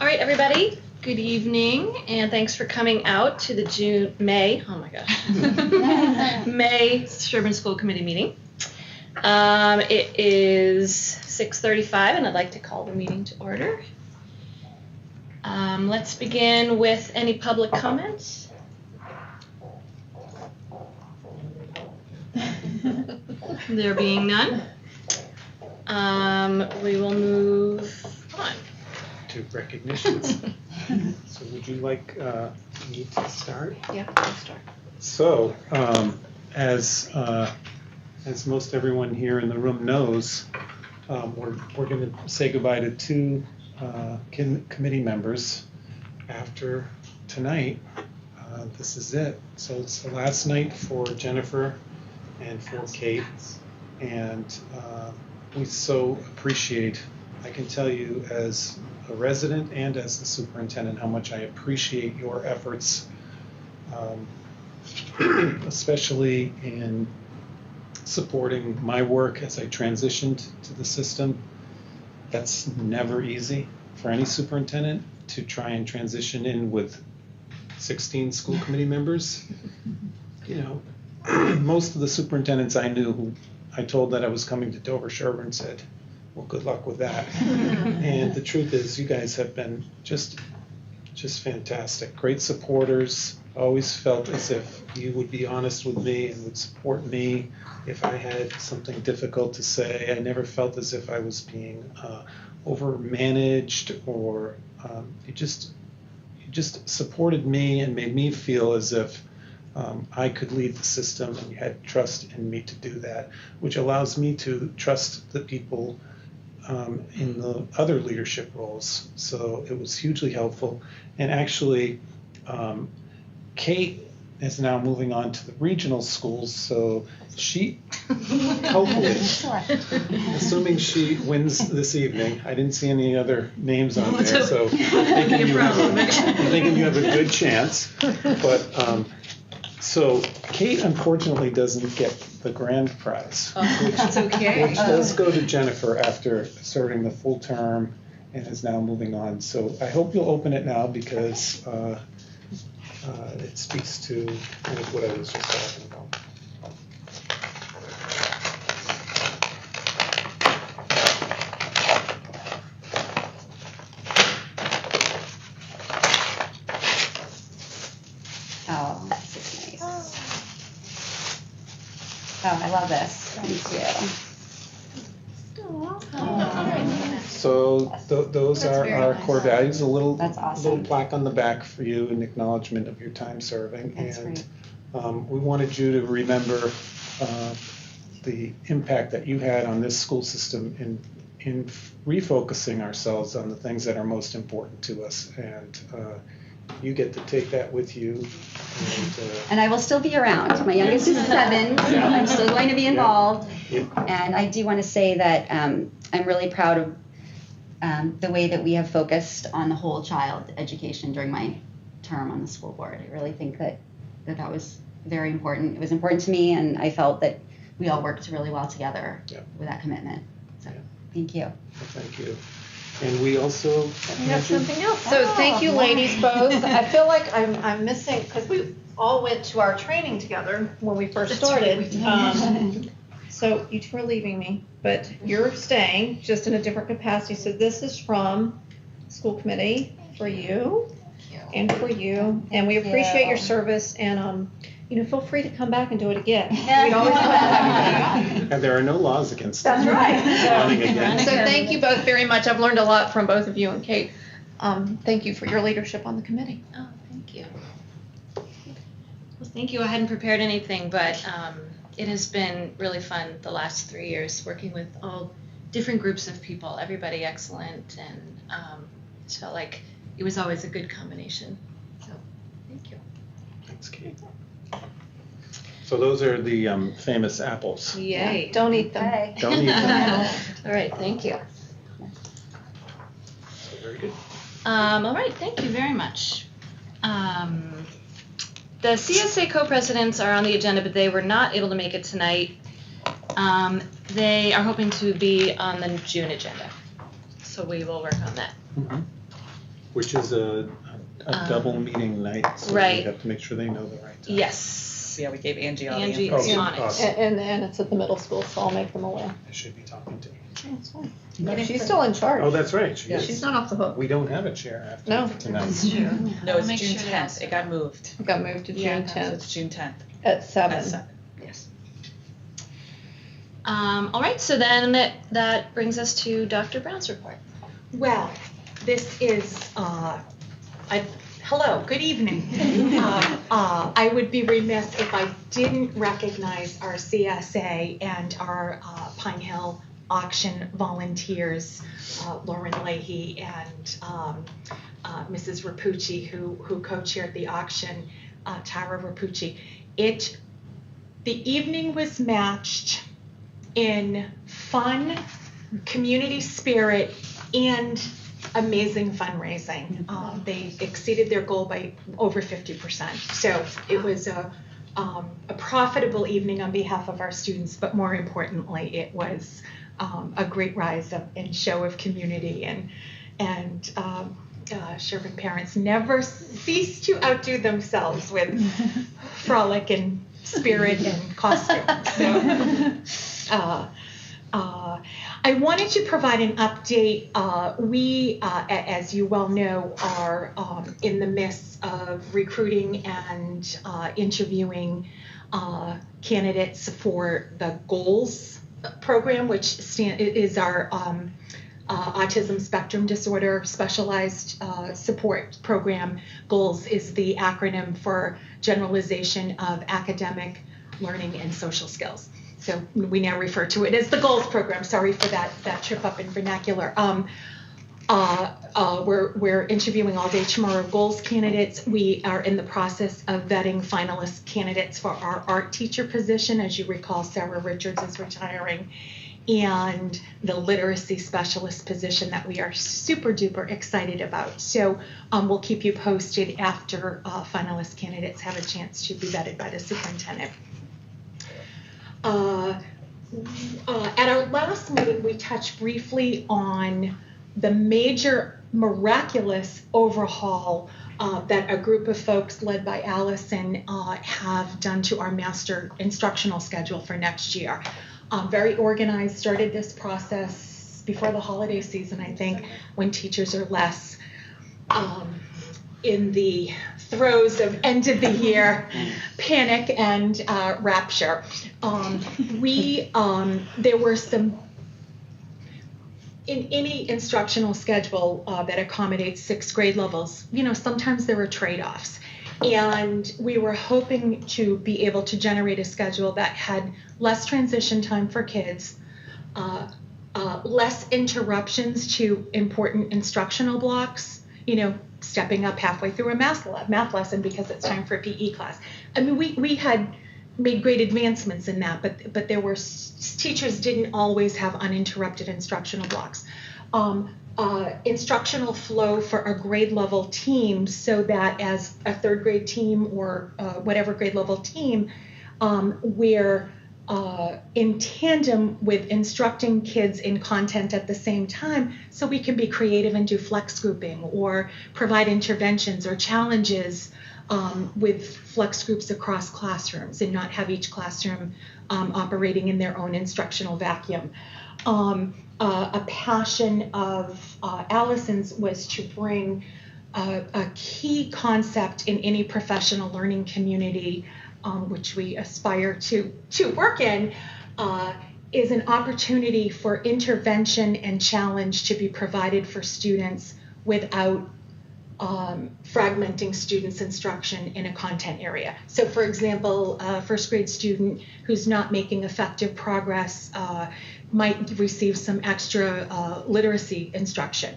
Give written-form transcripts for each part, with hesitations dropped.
All right, everybody, good evening, and thanks for coming out to the May Sherborn School Committee meeting. It is 6:35, and I'd like to call the meeting to order. Let's begin with any public comments. There being none, we will move on to recognitions. So would you like me to start? Yeah, I'll start. So as most everyone here in the room knows, we're going to say goodbye to two committee members after tonight. This is it. So it's the last night for Jennifer and for Kate, and we so appreciate, I can tell you as a resident and as the superintendent, how much I appreciate your efforts, especially in supporting my work as I transitioned to the system. That's never easy for any superintendent to try and transition in with 16 school committee members. You know, most of the superintendents I knew who I told that I was coming to Dover Sherborn said, well, good luck with that. And the truth is, you guys have been just fantastic. Great supporters. Always felt as if you would be honest with me and would support me if I had something difficult to say. I never felt as if I was being over-managed, or you just supported me and made me feel as if I could lead the system, and you had trust in me to do that, which allows me to trust the people in the other leadership roles. So it was hugely helpful. And actually, Kate is now moving on to the regional schools, so she, hopefully, assuming she wins this evening, I didn't see any other names on there, so I'm thinking you have a good chance. But so Kate unfortunately doesn't get the grand prize, That's okay. which does go to Jennifer after serving the full term and is now moving on. So I hope you'll open it now, because it speaks to kind of what I was just talking about. Oh, this is nice. Oh, I love this. Thank you. So those are our core values. A little, That's awesome. little plaque on the back for you in acknowledgement of your time serving. That's and great. We wanted you to remember the impact that you had on this school system in refocusing ourselves on the things that are most important to us. And you get to take that with you. And I will still be around. My youngest is 7, so I'm still going to be involved. Yep. And I do want to say that I'm really proud of the way that we have focused on the whole child education during my term on the school board. I really think that was very important. It was important to me, and I felt that we all worked really well together with that commitment. So thank you. Well, thank you. And we also have something else. So thank you, ladies, both. I feel like I'm missing, because we all went to our training together when we first started. So you two are leaving me, but you're staying, just in a different capacity. So this is from school committee for you and for you, and we appreciate your service. And feel free to come back and do it again. We always want to have you back. And there are no laws against That's right. So thank you both very much. I've learned a lot from both of you, and Kate, thank you for your leadership on the committee. Oh, thank you. Well, thank you. I hadn't prepared anything, but it has been really fun the last 3 years working with all different groups of people, everybody excellent, and it felt like it was always a good combination. So thank you. Thanks, Kate. So those are the famous apples. Yay. Yeah, don't eat them. Okay. Don't eat them. All right, thank you. So very good. All right, thank you very much. The CSA co-presidents are on the agenda, but they were not able to make it tonight. They are hoping to be on the June agenda, so we will work on that. Mm-hmm. Which is a double meeting night, so right. we have to make sure they know the right time. Yes. Yeah, we gave Angie all Angie the is info. on it. Awesome. And it's at the middle school, so I'll make them aware. I should be talking to. That's fine. She's still in charge. Oh, that's right. She Yeah, is. She's not off the hook. We don't have a chair after No. tonight. No, I'll it's make June sure to 10th. ask It her. got moved. It got moved to Yeah, June So 10th it's June 10th at 7. at 7. Yes. All right, so then that brings us to Dr. Brown's report. Well, this is, hello, good evening. I would be remiss if I didn't recognize our CSA and our Pine Hill auction volunteers, Lauren Leahy and Mrs. Rapucci, who co-chaired the auction, Tara Rapucci. The evening was matched in fun, community spirit, and amazing fundraising. They exceeded their goal by over 50%. So it was a profitable evening on behalf of our students, but more importantly, it was a great rise up and show of community, and Sherborn parents never cease to outdo themselves with frolic and spirit and costume. So, I wanted to provide an update. We, as you well know, are in the midst of recruiting and interviewing candidates for the GOALS program, which is our autism spectrum disorder specialized support program. GOALS is the acronym for Generalization of Academic Learning and Social Skills. So we now refer to it as the GOALS program. Sorry for that trip up in vernacular. We're interviewing all day tomorrow GOALS candidates. We are in the process of vetting finalist candidates for our art teacher position. As you recall, Sarah Richards is retiring, and the literacy specialist position that we are super duper excited about. So we'll keep you posted after finalist candidates have a chance to be vetted by the superintendent. At our last meeting, we touched briefly on the major miraculous overhaul that a group of folks led by Allison have done to our master instructional schedule for next year. Very organized, started this process before the holiday season, I think, when teachers are less in the throes of end of the year panic and rapture. There were some, in any instructional schedule that accommodates 6 grade levels, sometimes there are trade-offs. And we were hoping to be able to generate a schedule that had less transition time for kids, less interruptions to important instructional blocks, stepping up halfway through a math lesson because it's time for a PE class. I mean, we had made great advancements in that, but there were teachers didn't always have uninterrupted instructional blocks. Instructional flow for a grade level team, so that as a 3rd grade team or whatever grade level team, we're in tandem with instructing kids in content at the same time, so we can be creative and do flex grouping or provide interventions or challenges with flex groups across classrooms and not have each classroom operating in their own instructional vacuum. A passion of Allison's was to bring a key concept in any professional learning community, which we aspire to work in, is an opportunity for intervention and challenge to be provided for students without fragmenting students' instruction in a content area. So for example, a 1st grade student who's not making effective progress might receive some extra literacy instruction.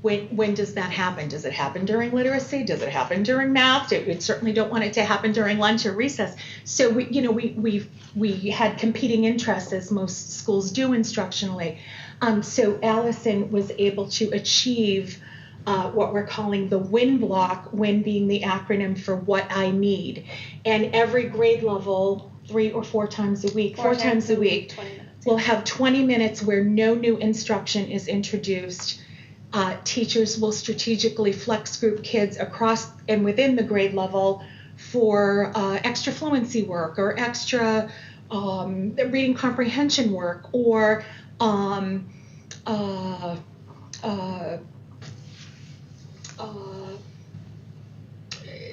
When does that happen? Does it happen during literacy? Does it happen during math? We certainly don't want it to happen during lunch or recess. So we had competing interests, as most schools do instructionally. So Allison was able to achieve what we're calling the WIN block, WIN being the acronym for what I need. And every grade level, 3 or 4 times a week, 4 times a week, 20 minutes. we'll have 20 minutes where no new instruction is introduced. teachers will strategically flex group kids across and within the grade level for extra fluency work or extra reading comprehension work or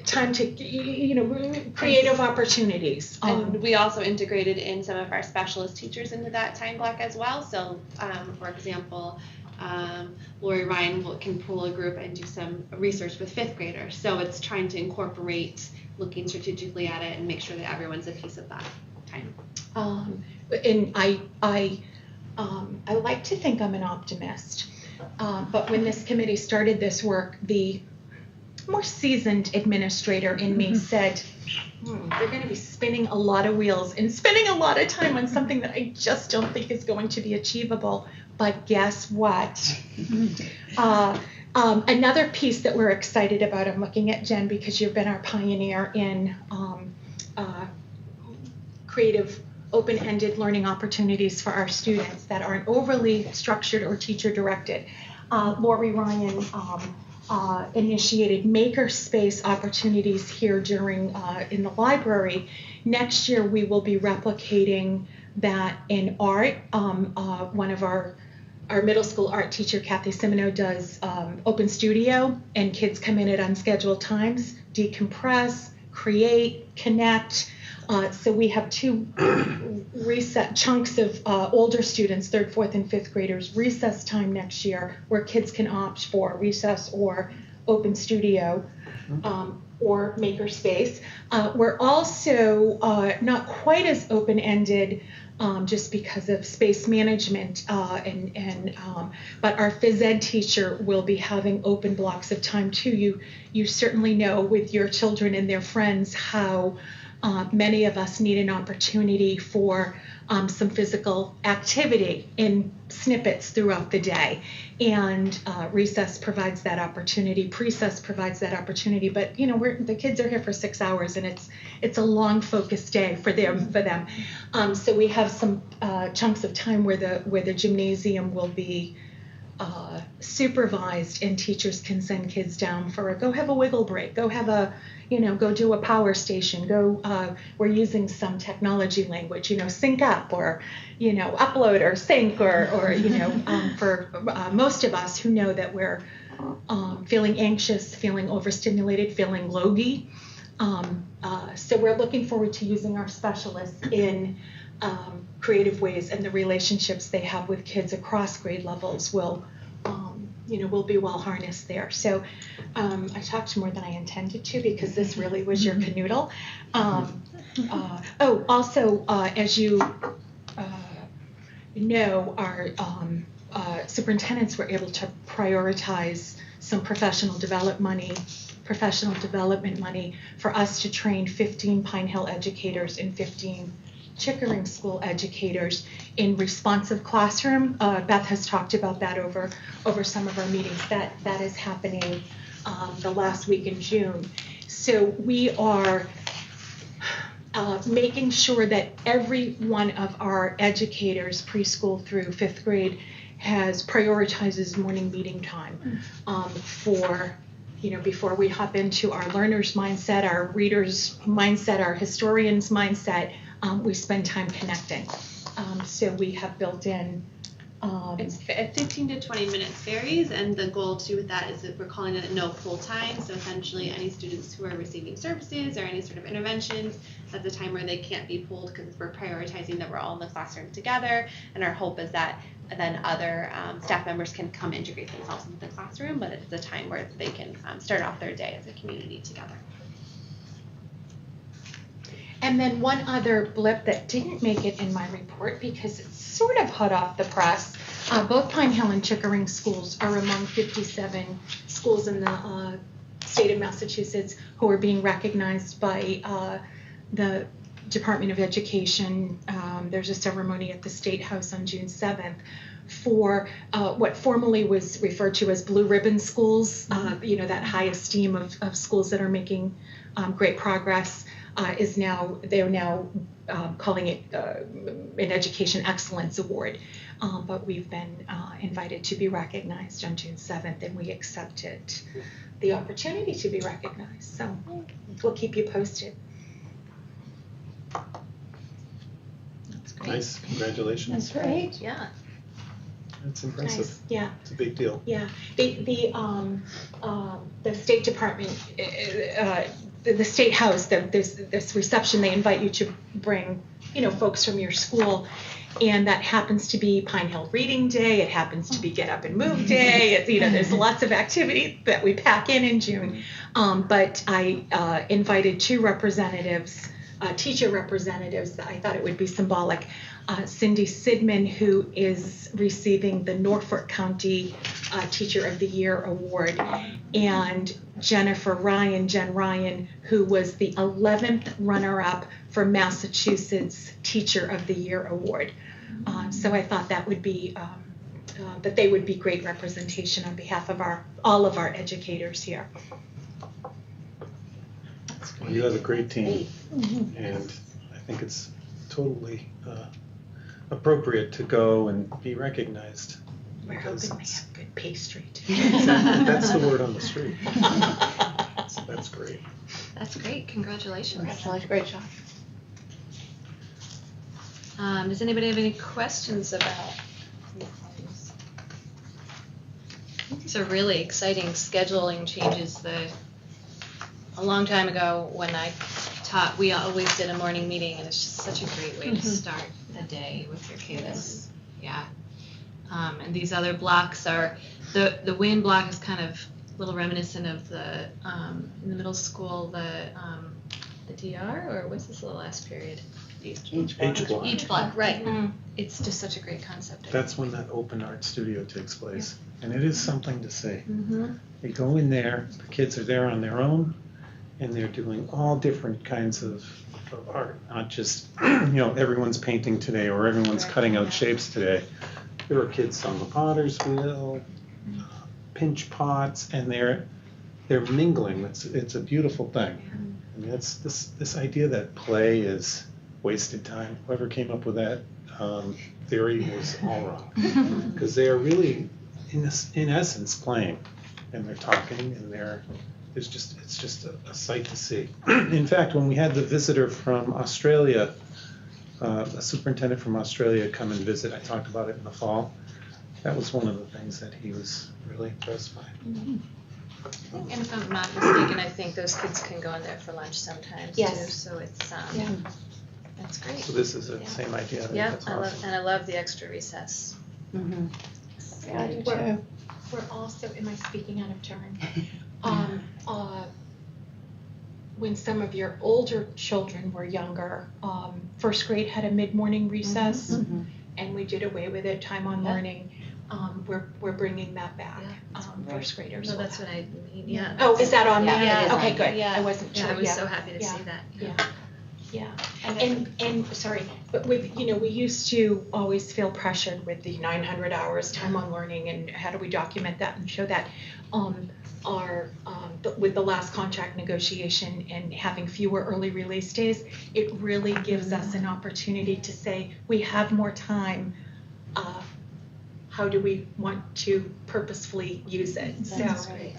time to, creative opportunities. And we also integrated in some of our specialist teachers into that time block as well. So, for example, Lori Ryan can pull a group and do some research with fifth graders. So it's trying to incorporate looking strategically at it and make sure that everyone's a piece of that time. And I like to think I'm an optimist. But when this committee started this work, the more seasoned administrator in me said, they're going to be spinning a lot of wheels and spending a lot of time on something that I just don't think is going to be achievable. But guess what? Another piece that we're excited about, I'm looking at Jen because you've been our pioneer in creative open-ended learning opportunities for our students that aren't overly structured or teacher-directed. Lori Ryan initiated makerspace opportunities here during in the library. Next year we will be replicating that in art. One of our middle school art teacher, Kathy Simino, does open studio, and kids come in at unscheduled times, decompress, create, connect. So we have two reset chunks of older students, 3rd, 4th, and 5th graders, recess time next year, where kids can opt for recess or open studio or makerspace. We're also not quite as open-ended just because of space management, but our phys ed teacher will be having open blocks of time too. You certainly know with your children and their friends how many of us need an opportunity for some physical activity in snippets throughout the day. And recess provides that opportunity, precess provides that opportunity, but the kids are here for 6 hours and it's a long focused day for them. So we have some chunks of time where the gymnasium will be supervised, and teachers can send kids down for go have a wiggle break, go have a go do a power station, we're using some technology language, sync up or upload or sync or for most of us who know that we're feeling anxious, feeling overstimulated, feeling logy. So we're looking forward to using our specialists in creative ways, and the relationships they have with kids across grade levels will be well harnessed there. So I talked more than I intended to because this really was your canoodle. Also, as you know, our superintendents were able to prioritize some professional development money for us to train 15 Pine Hill educators and 15 Chickering School educators in responsive classroom. Beth has talked about that over some of our meetings. That is happening the last week in June. So we are making sure that every one of our educators, preschool through 5th grade, prioritizes morning meeting time for before we hop into our learners' mindset, our readers' mindset, our historians' mindset. We spend time connecting. So we have built in. It's 15 to 20 minutes varies, and the goal too with that is that we're calling it no full time. So essentially, any students who are receiving services or any sort of interventions, that's a time where they can't be pulled because we're prioritizing that we're all in the classroom together. And our hope is that then other staff members can come integrate themselves into the classroom, but it's a time where they can start off their day as a community together. And then one other blip that didn't make it in my report because it's sort of hot off the press. Both Pine Hill and Chickering schools are among 57 schools in the state of Massachusetts who are being recognized by the Department of Education. There's a ceremony at the State House on June 7th for what formerly was referred to as blue ribbon schools, that high esteem of schools that are making great progress. They're now calling it an Education Excellence Award. but we've been invited to be recognized on June 7th, and we accepted the opportunity to be recognized. So we'll keep you posted. That's great. Nice, congratulations. That's great. Yeah. That's impressive. Nice. Yeah. It's a big deal. Yeah, the State Department, the State House, there's this reception. They invite you to bring, folks from your school, and that happens to be Pine Hill Reading Day. It happens to be Get Up and Move Day. It's, there's lots of activity that we pack in June. But I invited two representatives, teacher representatives. I thought it would be symbolic. Cindy Sidman, who is receiving the Norfolk County Teacher of the Year Award, and Jen Ryan, who was the 11th runner-up for Massachusetts Teacher of the Year Award. So I thought that would be, that they would be great representation on behalf of all of our educators here. Well, you have a great team, and I think it's totally appropriate to go and be recognized. We're hoping they have good pastry too. That's the word on the street. So that's great. That's great. Congratulations. Congratulations, great job. Does anybody have any questions about these things? These are really exciting scheduling changes. A long time ago when I taught, we always did a morning meeting, and it's just such a great way to start the day with your kids. Yeah. And these other blocks are, the WIN block is kind of a little reminiscent of the, in the middle school, the DR, or what's this little last period? H block. Each block, right. It's just such a great concept. That's when that open art studio takes place. And it is something to see. Mm-hmm. You go in there, the kids are there on their own, and they're doing all different kinds of art, not just, everyone's painting today or everyone's cutting out shapes today. There are kids on the potter's wheel, pinch pots, and they're mingling. It's a beautiful thing. I mean, it's this idea that play is wasted time. Whoever came up with that theory was all wrong, because they are really, in essence, playing, and they're talking, and it's just a sight to see. In fact, when we had the visitor from Australia, a superintendent from Australia come and visit, I talked about it in the fall. That was one of the things that he was really impressed by. And if I'm not mistaken, I think those kids can go in there for lunch sometimes too. So it's that's great. So this is the same idea. Yeah, That's I awesome. love the extra recess. Mm-hmm. Yeah, I do too. We're also, am I speaking out of turn? When some of your older children were younger, first grade had a mid-morning recess, and we did away with it, time on learning. We're bringing that back. First graders. No, that's what I mean. Yeah. Oh, is that on Yeah, there? it is Okay, on good. Yeah. I wasn't sure. I was so happy to see that. Yeah. And sorry, but we used to always feel pressured with the 900 hours time on learning, and how do we document that and show that. With the last contract negotiation and having fewer early release days, it really gives us an opportunity to say we have more time. How do we want to purposefully use it? That's great.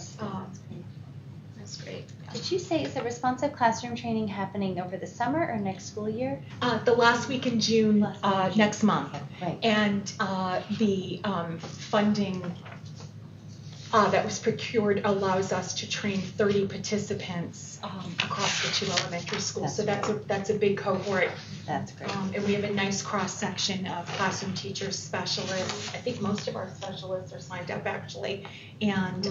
That's great. Did you say, is the responsive classroom training happening over the summer or next school year? The last week in June, next month. Right. And the funding that was procured allows us to train 30 participants across the two elementary schools. That's a big cohort. That's great. And we have a nice cross-section of classroom teachers, specialists. I think most of our specialists are signed up, actually. And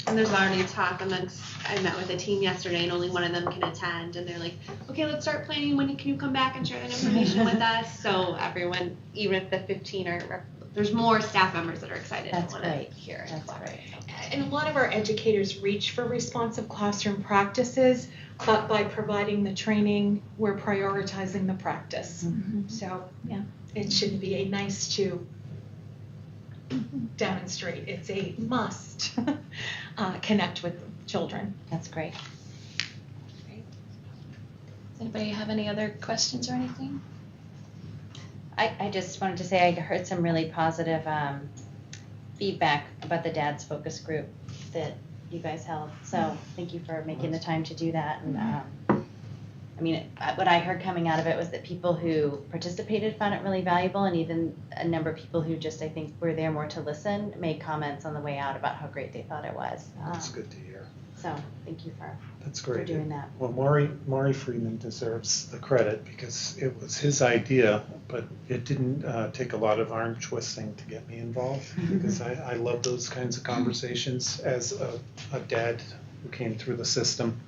there's already talk amongst, I met with a team yesterday and only one of them can attend, and they're like, okay, let's start planning, when can you come back and share that information with us? So everyone, even if the 15 are, there's more staff members that are excited. That's and want great. to hear. That's great. And a lot of our educators reach for responsive classroom practices, but by providing the training, we're prioritizing the practice. So it shouldn't be a nice to demonstrate. It's a must connect with children. That's great. Does anybody have any other questions or anything? I just wanted to say I heard some really positive feedback about the Dad's Focus Group that you guys held. So thank you for making the time to do that. And I mean, what I heard coming out of it was that people who participated found it really valuable, and even a number of people who just, I think, were there more to listen made comments on the way out about how great they thought it was. That's good to hear. So thank you for That's great. doing that. Well, Maury Freeman deserves the credit because it was his idea, but it didn't take a lot of arm twisting to get me involved because I love those kinds of conversations as a dad who came through the system.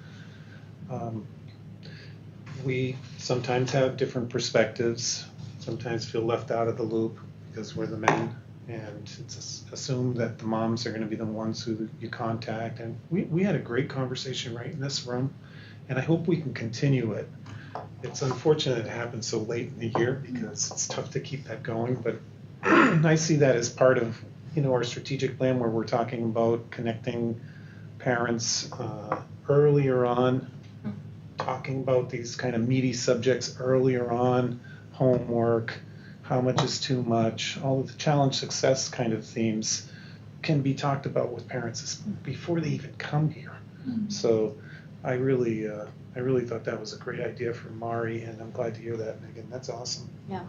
We sometimes have different perspectives, sometimes feel left out of the loop because we're the men, and it's assumed that the moms are going to be the ones who you contact. And we had a great conversation right in this room, and I hope we can continue it. It's unfortunate it happened so late in the year because it's tough to keep that going, but I see that as part of our strategic plan where we're talking about connecting parents earlier on, talking about these kind of meaty subjects earlier on, homework, how much is too much, all of the challenge success kind of themes can be talked about with parents before they even come here. So I really thought that was a great idea for Mari, and I'm glad to hear that, Megan. That's awesome. Yeah.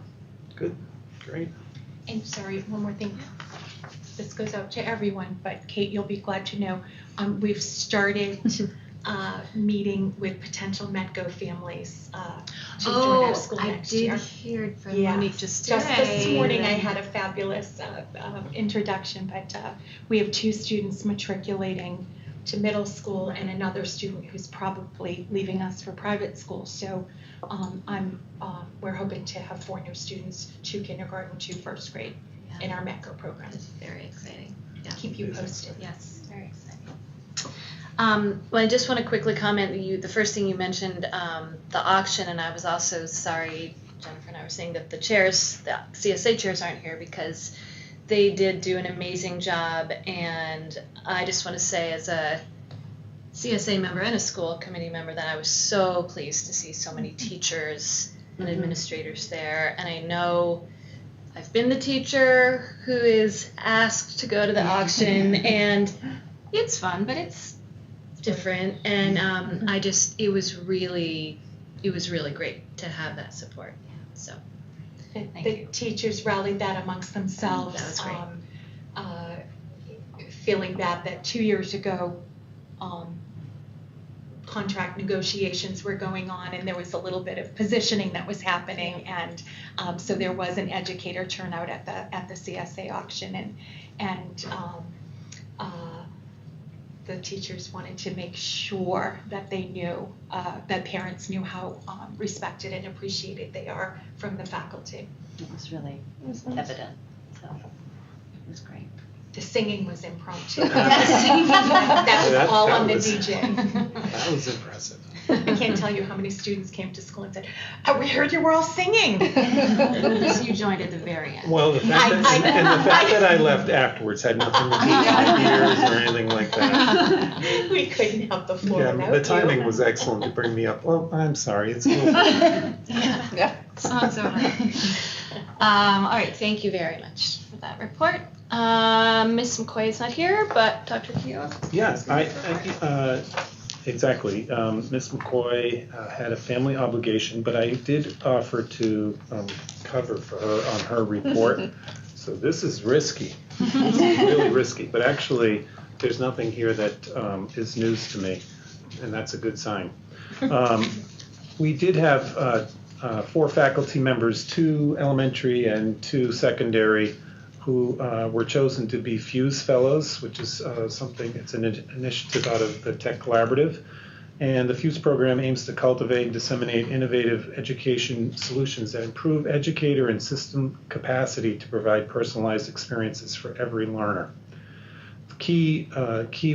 Good. Great. And sorry, one more thing. This goes out to everyone, but Kate, you'll be glad to know we've started meeting with potential Metco families to join our school next year. I did hear from Yes. Monique just today. Just this morning I had a fabulous introduction, but we have 2 students matriculating to middle school and another student who's probably leaving us for private school. So we're hoping to have 4 new students, 2 kindergarten, 2 first grade in our Metco program. It's very exciting. Yeah. Keep you posted. Yes, very exciting. Well, I just want to quickly comment. The first thing you mentioned, the auction, and I was also sorry, Jennifer and I were saying that the CSA chairs aren't here because they did do an amazing job, and I just want to say as a CSA member and a school committee member that I was so pleased to see so many teachers and administrators there, and I know I've been the teacher who is asked to go to the auction, and it's fun, but it's different, and it was really great to have that support. So The teachers rallied that amongst themselves. That was great. Feeling bad that 2 years ago contract negotiations were going on, and there was a little bit of positioning that was happening, and so there was an educator turnout at the CSA auction, and the teachers wanted to make sure that they knew, that parents knew how respected and appreciated they are from the faculty. It was really evident. So it was great. The singing was impromptu. Yes. That was That- all that on the was- DJ. That was impressive. I can't tell you how many students came to school and said, "Oh, we heard you were all singing." you joined at the very end. Well, the fact that I left afterwards had nothing to do with my ears or anything like that. We couldn't have the floor without The you. timing was excellent to bring me up. Well, I'm sorry. It's cool. It's not so hard. All right, thank you very much for that report. Ms. McCoy is not here, but Dr. Keogh? Yes, exactly. Ms. McCoy had a family obligation, but I did offer to cover for her on her report. So this is risky. This is really risky. But actually, there's nothing here that is news to me, and that's a good sign. We did have 4 faculty members, 2 elementary and 2 secondary, who were chosen to be Fuse Fellows, which is it's an initiative out of the Tech Collaborative. And the Fuse program aims to cultivate and disseminate innovative education solutions that improve educator and system capacity to provide personalized experiences for every learner. Key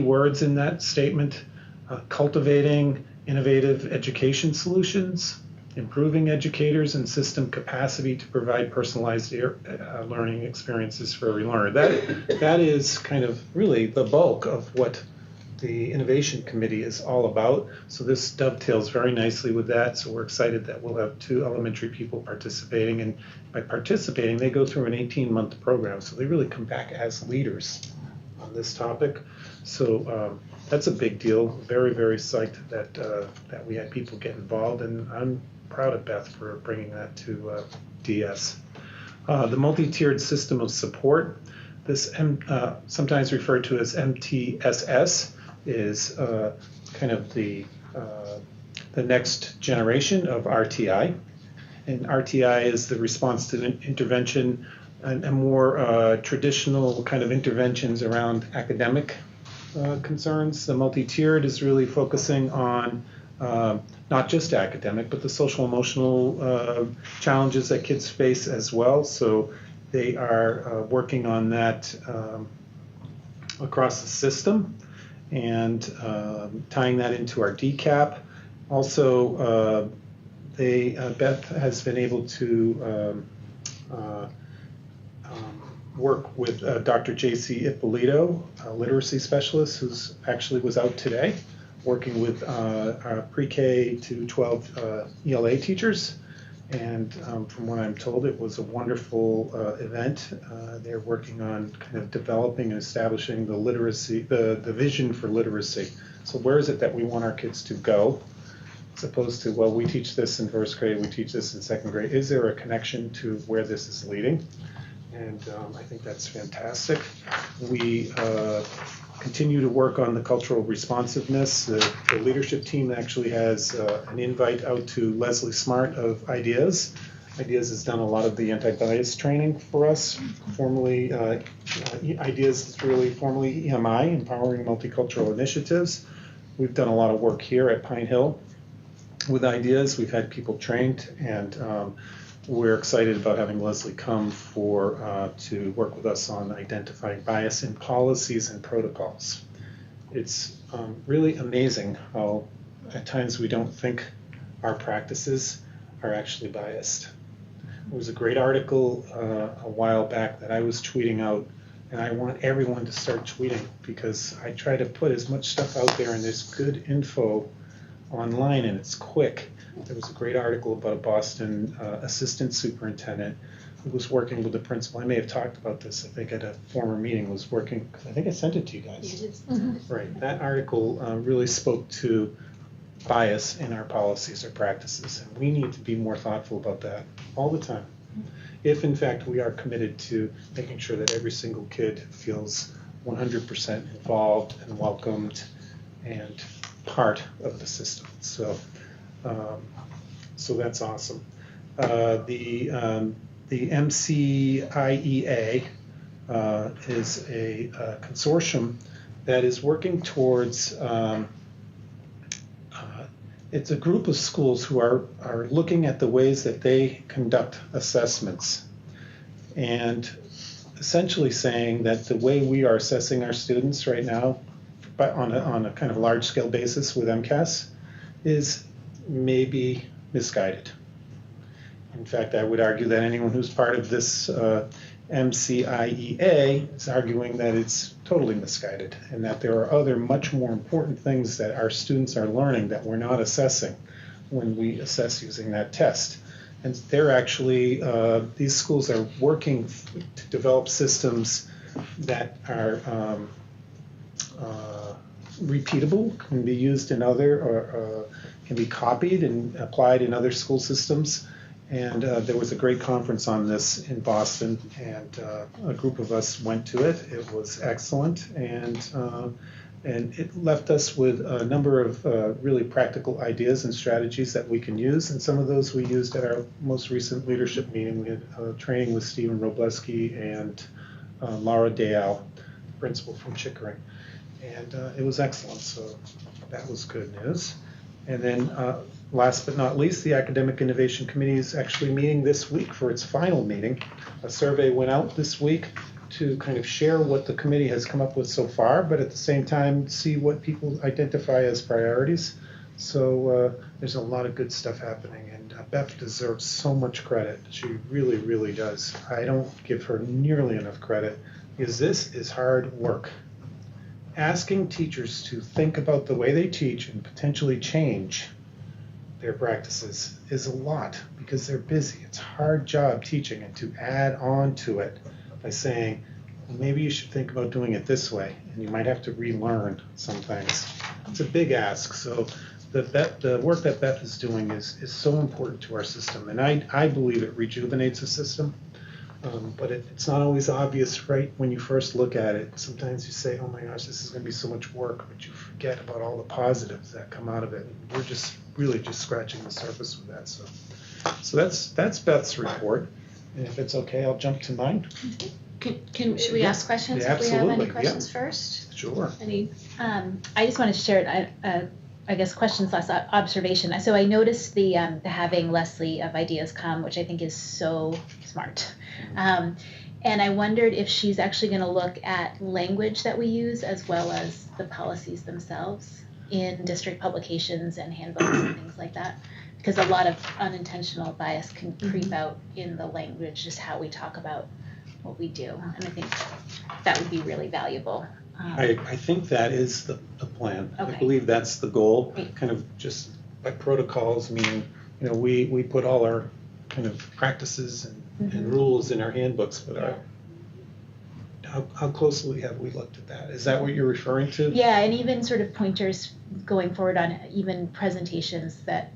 words in that statement: cultivating innovative education solutions, improving educators and system capacity to provide personalized learning experiences for every learner. That is kind of really the bulk of what the Innovation Committee is all about. So this dovetails very nicely with that. So we're excited that we'll have 2 elementary people participating. And by participating, they go through an 18-month program. So they really come back as leaders on this topic. So that's a big deal. Very, very psyched that we had people get involved. And I'm proud of Beth for bringing that to DS. The multi-tiered system of support, this sometimes referred to as MTSS, is kind of the next generation of RTI. And RTI is the response to intervention and more traditional kind of interventions around academic concerns. The multi-tiered is really focusing on not just academic, but the social emotional challenges that kids face as well. So they are working on that across the system and tying that into our DCAP. Also, Beth has been able to work with Dr. J.C. Ippolito, a literacy specialist, who's actually was out today, working with our pre-K to 12 ELA teachers. And from what I'm told, it was a wonderful event. They're working on kind of developing and establishing the literacy, the vision for literacy. So where is it that we want our kids to go? As opposed to, well, we teach this in first grade, we teach this in second grade. Is there a connection to where this is leading? And I think that's fantastic. We continue to work on the cultural responsiveness. The leadership team actually has an invite out to Leslie Smart of Ideas. Ideas has done a lot of the anti-bias training for us. Formerly, Ideas is really formerly EMI, Empowering Multicultural Initiatives. We've done a lot of work here at Pine Hill with Ideas. We've had people trained, and we're excited about having Leslie come to work with us on identifying bias in policies and protocols. It's really amazing how at times we don't think our practices are actually biased. There was a great article a while back that I was tweeting out, and I want everyone to start tweeting because I try to put as much stuff out there, and there's good info online and it's quick. There was a great article about a Boston assistant superintendent who was working with the principal. I may have talked about this, I think, at a former meeting, was working, because I think I sent it to you guys. Right. That article really spoke to bias in our policies or practices, and we need to be more thoughtful about that all the time. If, in fact, we are committed to making sure that every single kid feels 100% involved and welcomed and part of the system. So that's awesome. The MCIEA is a consortium that is working towards, it's a group of schools who are looking at the ways that they conduct assessments and essentially saying that the way we are assessing our students right now on a kind of large scale basis with MCAS is maybe misguided. In fact, I would argue that anyone who's part of this MCIEA is arguing that it's totally misguided and that there are other much more important things that our students are learning that we're not assessing when we assess using that test. And they're actually, these schools are working to develop systems that are repeatable, can be used in other, or can be copied and applied in other school systems. And there was a great conference on this in Boston, and a group of us went to it. It was excellent, and it left us with a number of really practical ideas and strategies that we can use. And some of those we used at our most recent leadership meeting. We had training with Stephen Robleski and Laura Dayal, principal from Chickering. And it was excellent, so that was good news. And then last but not least, the Academic Innovation Committee is actually meeting this week for its final meeting. A survey went out this week to kind of share what the committee has come up with so far, but at the same time see what people identify as priorities. So there's a lot of good stuff happening, and Beth deserves so much credit. She really, really does. I don't give her nearly enough credit because this is hard work. asking teachers to think about the way they teach and potentially change their practices is a lot because they're busy. It's a hard job teaching, and to add on to it by saying, well, maybe you should think about doing it this way, and you might have to relearn some things. It's a big ask. So the work that Beth is doing is so important to our system, and I believe it rejuvenates the system. But it's not always obvious right when you first look at it. Sometimes you say, oh my gosh, this is going to be so much work, but you forget about all the positives that come out of it. And we're just really just scratching the surface with that. So that's Beth's report. And if it's okay, I'll jump to mine. Should we ask questions Yeah, if we have any absolutely, questions yeah. first? Sure. Any? I just want to share, I guess, questions less observation. So I noticed the having Leslie of Ideas Come, which I think is so smart. And I wondered if she's actually going to look at language that we use as well as the policies themselves in district publications and handbooks and things like that. Because a lot of unintentional bias can creep out in the language, just how we talk about what we do. And I think that would be really valuable. I think that is the plan. Okay. I believe that's the goal, Great. kind of just by protocols, meaning, we put all our kind of practices and rules in our handbooks, but how closely have we looked at that? Is that what you're referring to? Yeah, and even sort of pointers going forward on even presentations that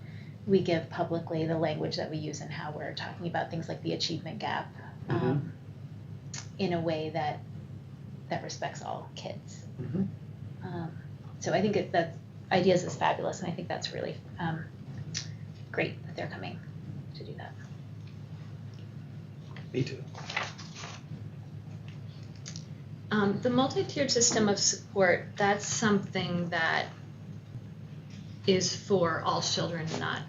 we give publicly, the language that we use and how we're talking about things like the achievement gap in a way that respects all kids. So I think that Ideas is fabulous, and I think that's really great that they're coming to do that. Me too. The multi-tiered system of support, that's something that is for all children, not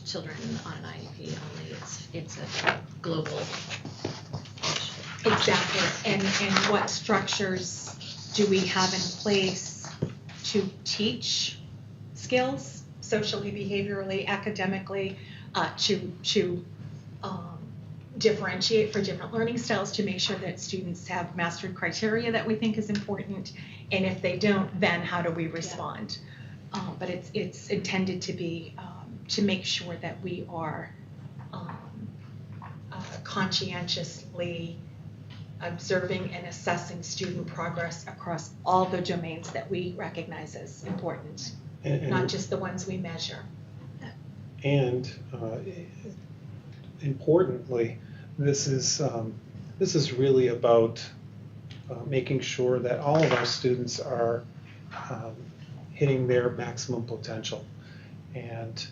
children on an IEP only. It's a global issue. Exactly. And what structures do we have in place to teach skills, socially, behaviorally, academically, to differentiate for different learning styles, to make sure that students have mastered criteria that we think is important, and if they don't, then how do we respond? But it's intended to be to make sure that we are conscientiously observing and assessing student progress across all the domains that we recognize as important, not just the ones we measure. And importantly, this is really about making sure that all of our students are hitting their maximum potential. And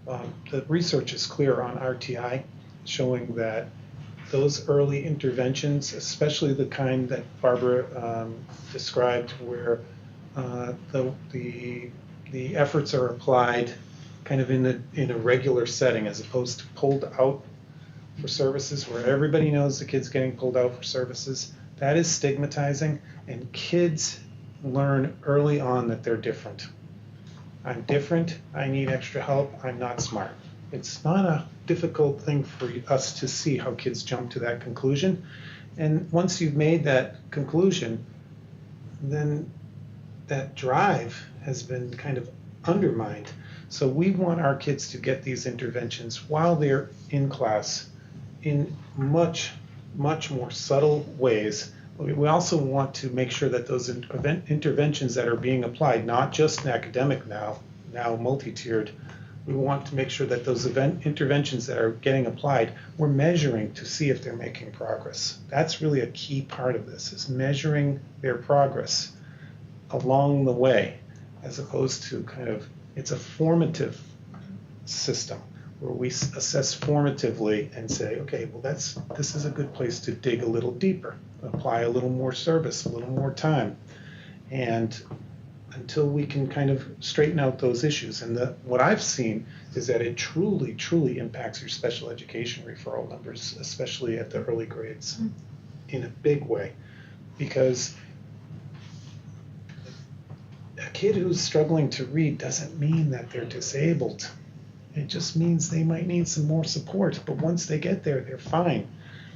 the research is clear on RTI, showing that those early interventions, especially the kind that Barbara described, where the efforts are applied kind of in a regular setting as opposed to pulled out for services, where everybody knows the kid's getting pulled out for services, that is stigmatizing, and kids learn early on that they're different. I'm different, I need extra help, I'm not smart. It's not a difficult thing for us to see how kids jump to that conclusion. And once you've made that conclusion, then that drive has been kind of undermined. So we want our kids to get these interventions while they're in class in much, much more subtle ways. We also want to make sure that those interventions that are being applied, not just in academic now multi-tiered, we want to make sure that those interventions that are getting applied, we're measuring to see if they're making progress. That's really a key part of this, is measuring their progress along the way, as opposed to kind of, it's a formative system where we assess formatively and say, okay, well, this is a good place to dig a little deeper, apply a little more service, a little more time. And until we can kind of straighten out those issues. And what I've seen is that it truly, truly impacts your special education referral numbers, especially at the early grades, in a big way. Because a kid who's struggling to read doesn't mean that they're disabled. It just means they might need some more support. But once they get there, they're fine.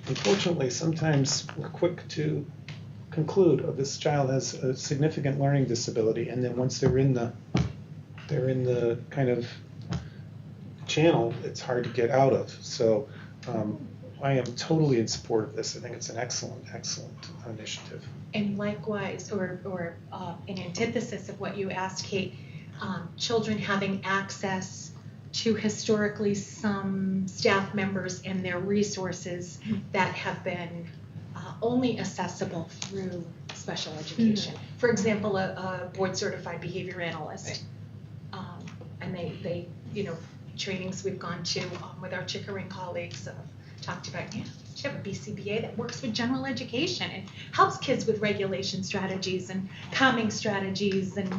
Unfortunately, sometimes we're quick to conclude, oh, this child has a significant learning disability, and then once they're in the kind of channel, it's hard to get out of. So I am totally in support of this. I think it's an excellent initiative. And likewise, or in antithesis of what you asked, Kate, children having access to historically some staff members and their resources that have been only accessible through special education. For example, a board certified behavior analyst. And they, trainings we've gone to with our Chickering colleagues talked about, you have a BCBA that works with general education and helps kids with regulation strategies and calming strategies and,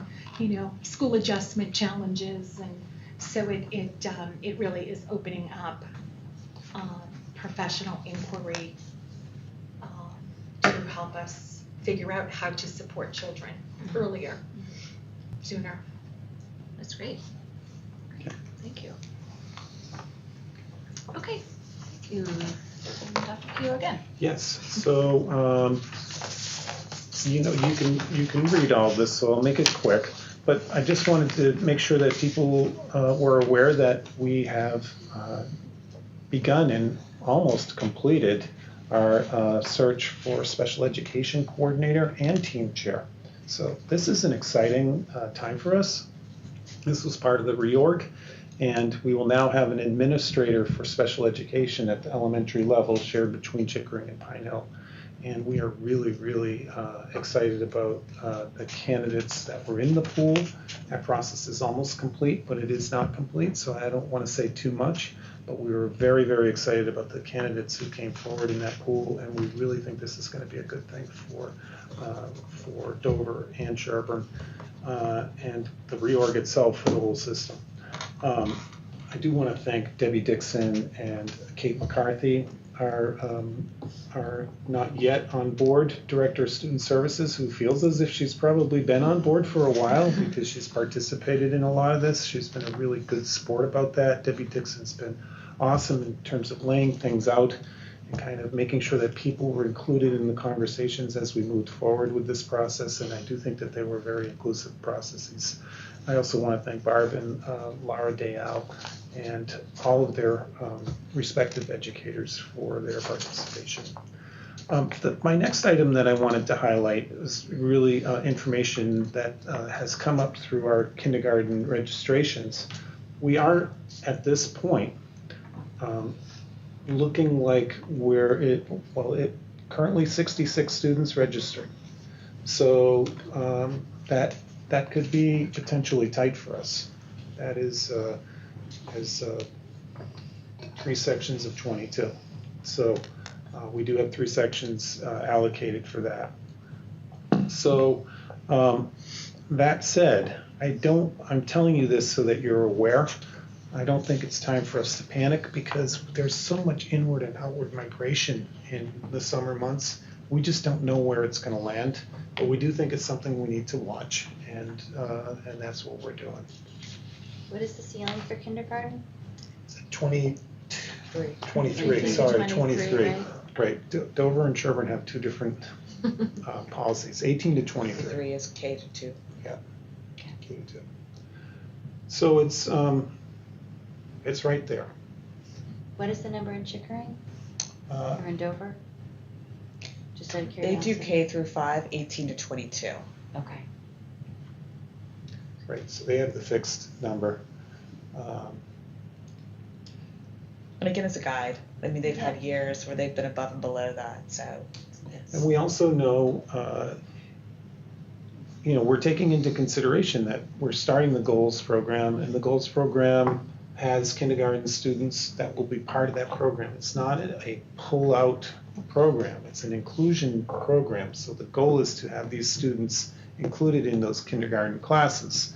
school adjustment challenges. And so it really is opening up professional inquiry to help us figure out how to support children earlier, sooner. That's great. Thank you. Okay. You again. Yes. So you can read all this, so I'll make it quick. But I just wanted to make sure that people were aware that we have begun and almost completed our search for special education coordinator and team chair. So this is an exciting time for us. This was part of the reorg, and we will now have an administrator for special education at the elementary level shared between Chickering and Pine Hill. And we are really, really excited about the candidates that were in the pool. That process is almost complete, but it is not complete, so I don't want to say too much. But we were very, very excited about the candidates who came forward in that pool, and we really think this is going to be a good thing for Dover and Sherborn and the reorg itself for the whole system. I do want to thank Debbie Dixon and Kate McCarthy, our not yet on board Director of Student Services, who feels as if she's probably been on board for a while because she's participated in a lot of this. She's been a really good sport about that. Debbie Dixon's been awesome in terms of laying things out and kind of making sure that people were included in the conversations as we moved forward with this process, and I do think that they were very inclusive processes. I also want to thank Barb and Lara Dayal and all of their respective educators for their participation. My next item that I wanted to highlight is really information that has come up through our kindergarten registrations. We are at this point looking like it currently 66 students registered. So that could be potentially tight for us. That is 3 sections of 22. So we do have 3 sections allocated for that. So that said, I'm telling you this so that you're aware. I don't think it's time for us to panic because there's so much inward and outward migration in the summer months. We just don't know where it's going to land, but we do think it's something we need to watch, and that's what we're doing. What is the ceiling for kindergarten? 23, sorry, 23. Right. Dover and Sherborn have 2 different policies, 18 to 23. 3 is K to 2. Yeah, K to 2. So it's right there. What is the number in Chickering or in Dover? Just out of They curiosity. do K through 5, 18 to 22. Okay. Right, so they have the fixed number. And again, it's a guide. I mean, they've had years where they've been above and below that, so. And we also know, we're taking into consideration that we're starting the goals program, and the goals program has kindergarten students that will be part of that program. It's not a pull-out program, it's an inclusion program. So the goal is to have these students included in those kindergarten classes,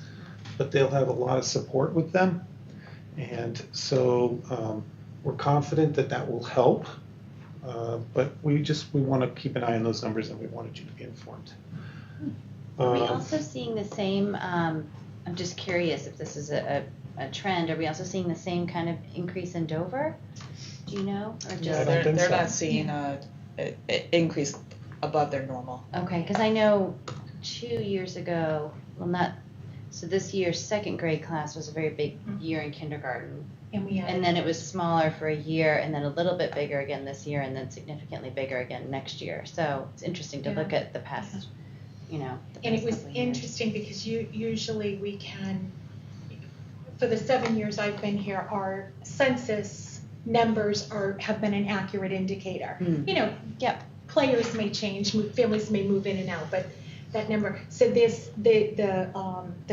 but they'll have a lot of support with them. And so we're confident that will help, but we want to keep an eye on those numbers, and we wanted you to be informed. Are we also seeing the same, I'm just curious if this is a trend, are we also seeing the same kind of increase in Dover? Do you know? Or just No, they're not seeing an increase above their normal. Okay, because I know 2 years ago, well, not, so this year's second grade class was a very big year in kindergarten. And then it was smaller for a year, and then a little bit bigger again this year, and then significantly bigger again next year. So it's interesting to look at the past, you know. And it was interesting because usually we can, for the 7 years I've been here, our census numbers have been an accurate indicator. You know, players may change, families may move in and out, but that number. So the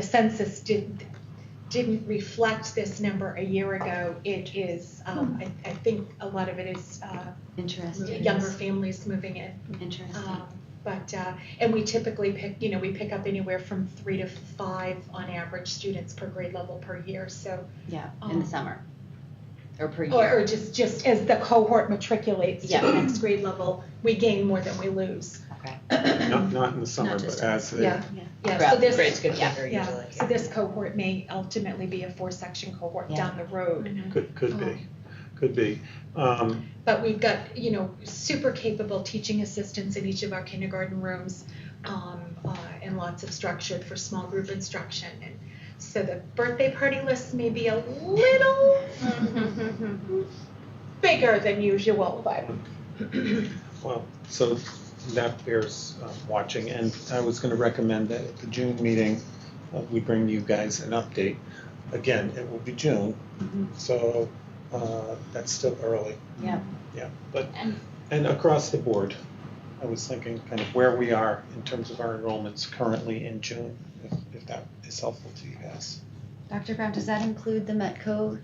census didn't reflect this number a year ago. It is, I think a lot of it is interesting. Younger families moving in. Interesting. But and we typically pick up anywhere from 3 to 5 on average students per grade level per year. So in the summer or per year, or just as the cohort matriculates to the next grade level, we gain more than we lose. Okay. Not in the summer, but as they So this grades get bigger usually. So this cohort may ultimately be a 4-section cohort down the road. could be. But we've got, super capable teaching assistants in each of our kindergarten rooms, and lots of structured for small group instruction. And so the birthday party list may be a little bigger than usual, but. Well, so that bears watching. And I was going to recommend that at the June meeting, we bring you guys an update. Again, it will be June, so that's still early. Yeah. But and across the board, I was thinking kind of where we are in terms of our enrollments currently in June, if that is helpful to you guys. Dr. Brown, does that include the METCO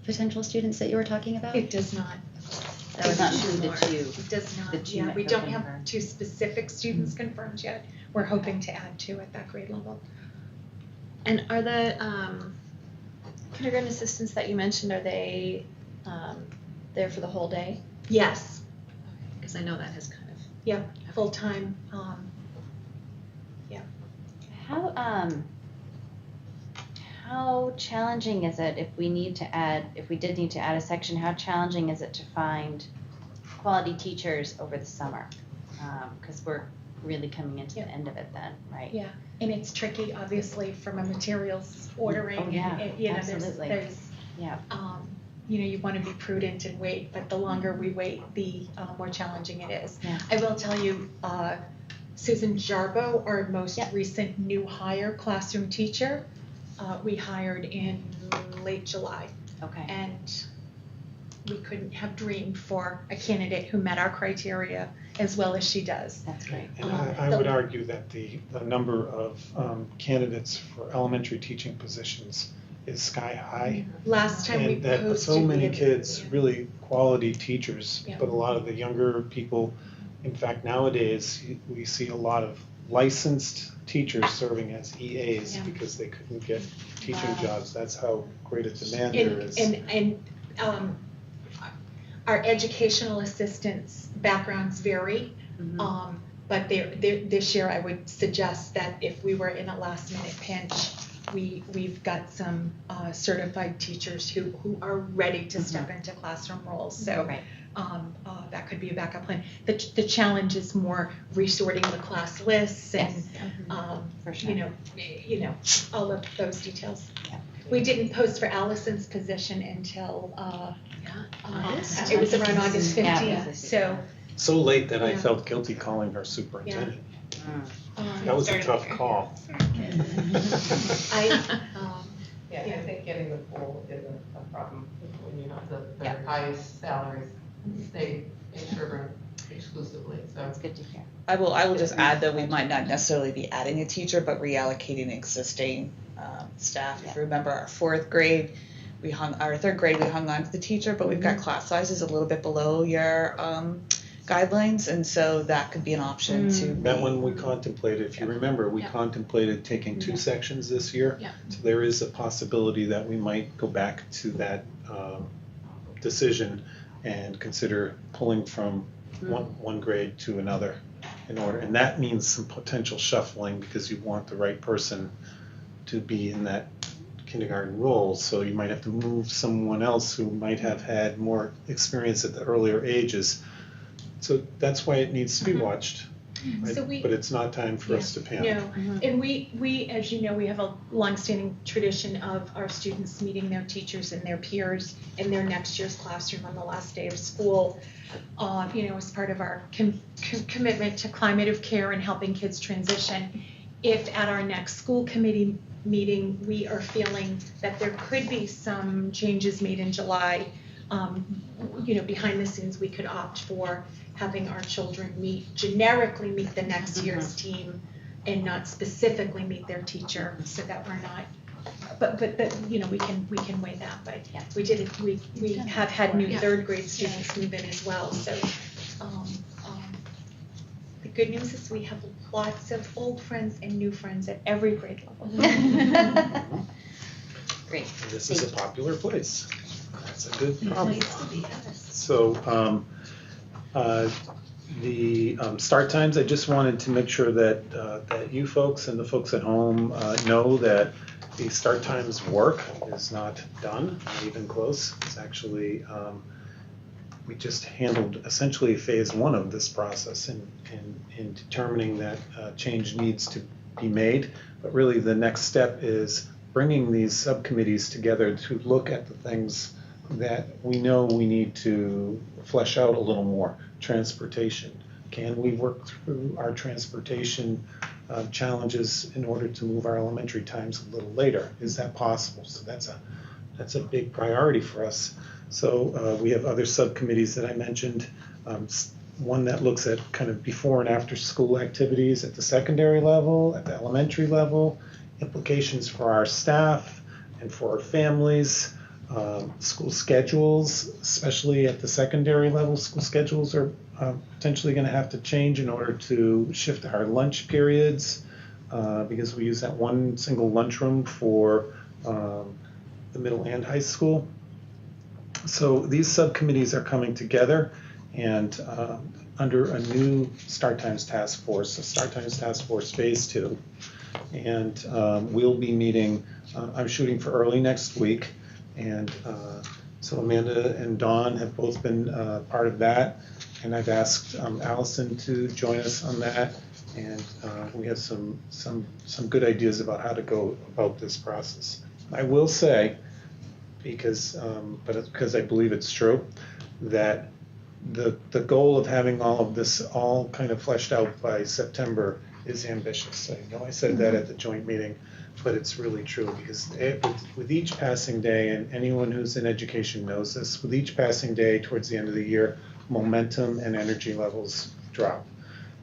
potential students that you were talking about? It does not. That was not the two. It does not. The two We METCO don't have confirmed. 2 specific students confirmed yet. We're hoping to add 2 at that grade level. And are the kindergarten assistants that you mentioned, are they there for the whole day? Yes. Because I know that has kind of. Yeah, full-time. How challenging is it if we did need to add a section, how challenging is it to find quality teachers over the summer? Because we're really coming into the end of it then, right? Yeah, and it's tricky, obviously, from a materials ordering. Absolutely. You want to be prudent and wait, but the longer we wait, the more challenging it is. Yeah. I will tell you, Susan Jarbo, our most recent new hire classroom teacher, we hired in late July. Okay. And we couldn't have dreamed for a candidate who met our criteria as well as she does. That's great. And I would argue that the number of candidates for elementary teaching positions is sky high. Last time we and that posted, so many we had- kids, really quality teachers, Yeah. but a lot of the younger people, in fact, nowadays, we see a lot of licensed teachers serving as EAs because they couldn't get teaching jobs. That's how great a demand there is. And our educational assistants' backgrounds vary, but this year I would suggest that if we were in a last-minute pinch, we've got some certified teachers who are ready to step into classroom roles. So that could be a backup plan. The challenge is more resorting the class lists and for sure. all of those details. Yeah. We didn't post for Allison's position until it was around August 15th. So late that I felt guilty calling her superintendent. That was a tough call. I think getting the pool isn't a problem when you have the highest salaries stay in Sherborn exclusively. So That's good to hear. I will just add that we might not necessarily be adding a teacher, but reallocating existing staff. If you remember our 4th grade, our 3rd grade we hung on to the teacher, but we've got class sizes a little bit below your guidelines, and so that could be an option to. That one we contemplated, if you remember, we contemplated taking 2 sections this year. Yeah. So there is a possibility that we might go back to that decision and consider pulling from one grade to another in order. And that means some potential shuffling because you want the right person to be in that kindergarten role. So you might have to move someone else who might have had more experience at the earlier ages. So that's why it needs to be watched. right? So we- But it's not time for us to panic. No, and we, as you know, we have a longstanding tradition of our students meeting their teachers and their peers in their next year's classroom on the last day of school. As part of our commitment to climate of care and helping kids transition. If at our next school committee meeting, we are feeling that there could be some changes made in July, behind the scenes, we could opt for having our children generically meet the next year's team and not specifically meet their teacher, so that we're not, but we can weigh that, but Yeah. we have had new third grade students move in as well, so the good news is we have lots of old friends and new friends at every grade level. Great. And this is a popular place. That's a good problem. So the start times, I just wanted to make sure that you folks and the folks at home know that the start times work is not done, not even close. It's actually, we just handled essentially phase one of this process in determining that change needs to be made. But really the next step is bringing these subcommittees together to look at the things that we know we need to flesh out a little more. Transportation. Can we work through our transportation challenges in order to move our elementary times a little later? Is that possible? So that's a big priority for us. So we have other subcommittees that I mentioned. One that looks at kind of before and after school activities at the secondary level, at the elementary level, implications for our staff and for our families. School schedules, especially at the secondary level, school schedules are potentially going to have to change in order to shift our lunch periods because we use that one single lunchroom for the middle and high school. So these subcommittees are coming together and under a new Start Times Task Force, so Start Times Task Force Phase 2. And we'll be meeting, I'm shooting for early next week. And so Amanda and Dawn have both been part of that, and I've asked Allison to join us on that, and we have some good ideas about how to go about this process. I will say, because I believe it's true, that the goal of having all of this all kind of fleshed out by September is ambitious. I know I said that at the joint meeting, but it's really true because with each passing day, and anyone who's in education knows this, with each passing day towards the end of the year, momentum and energy levels drop.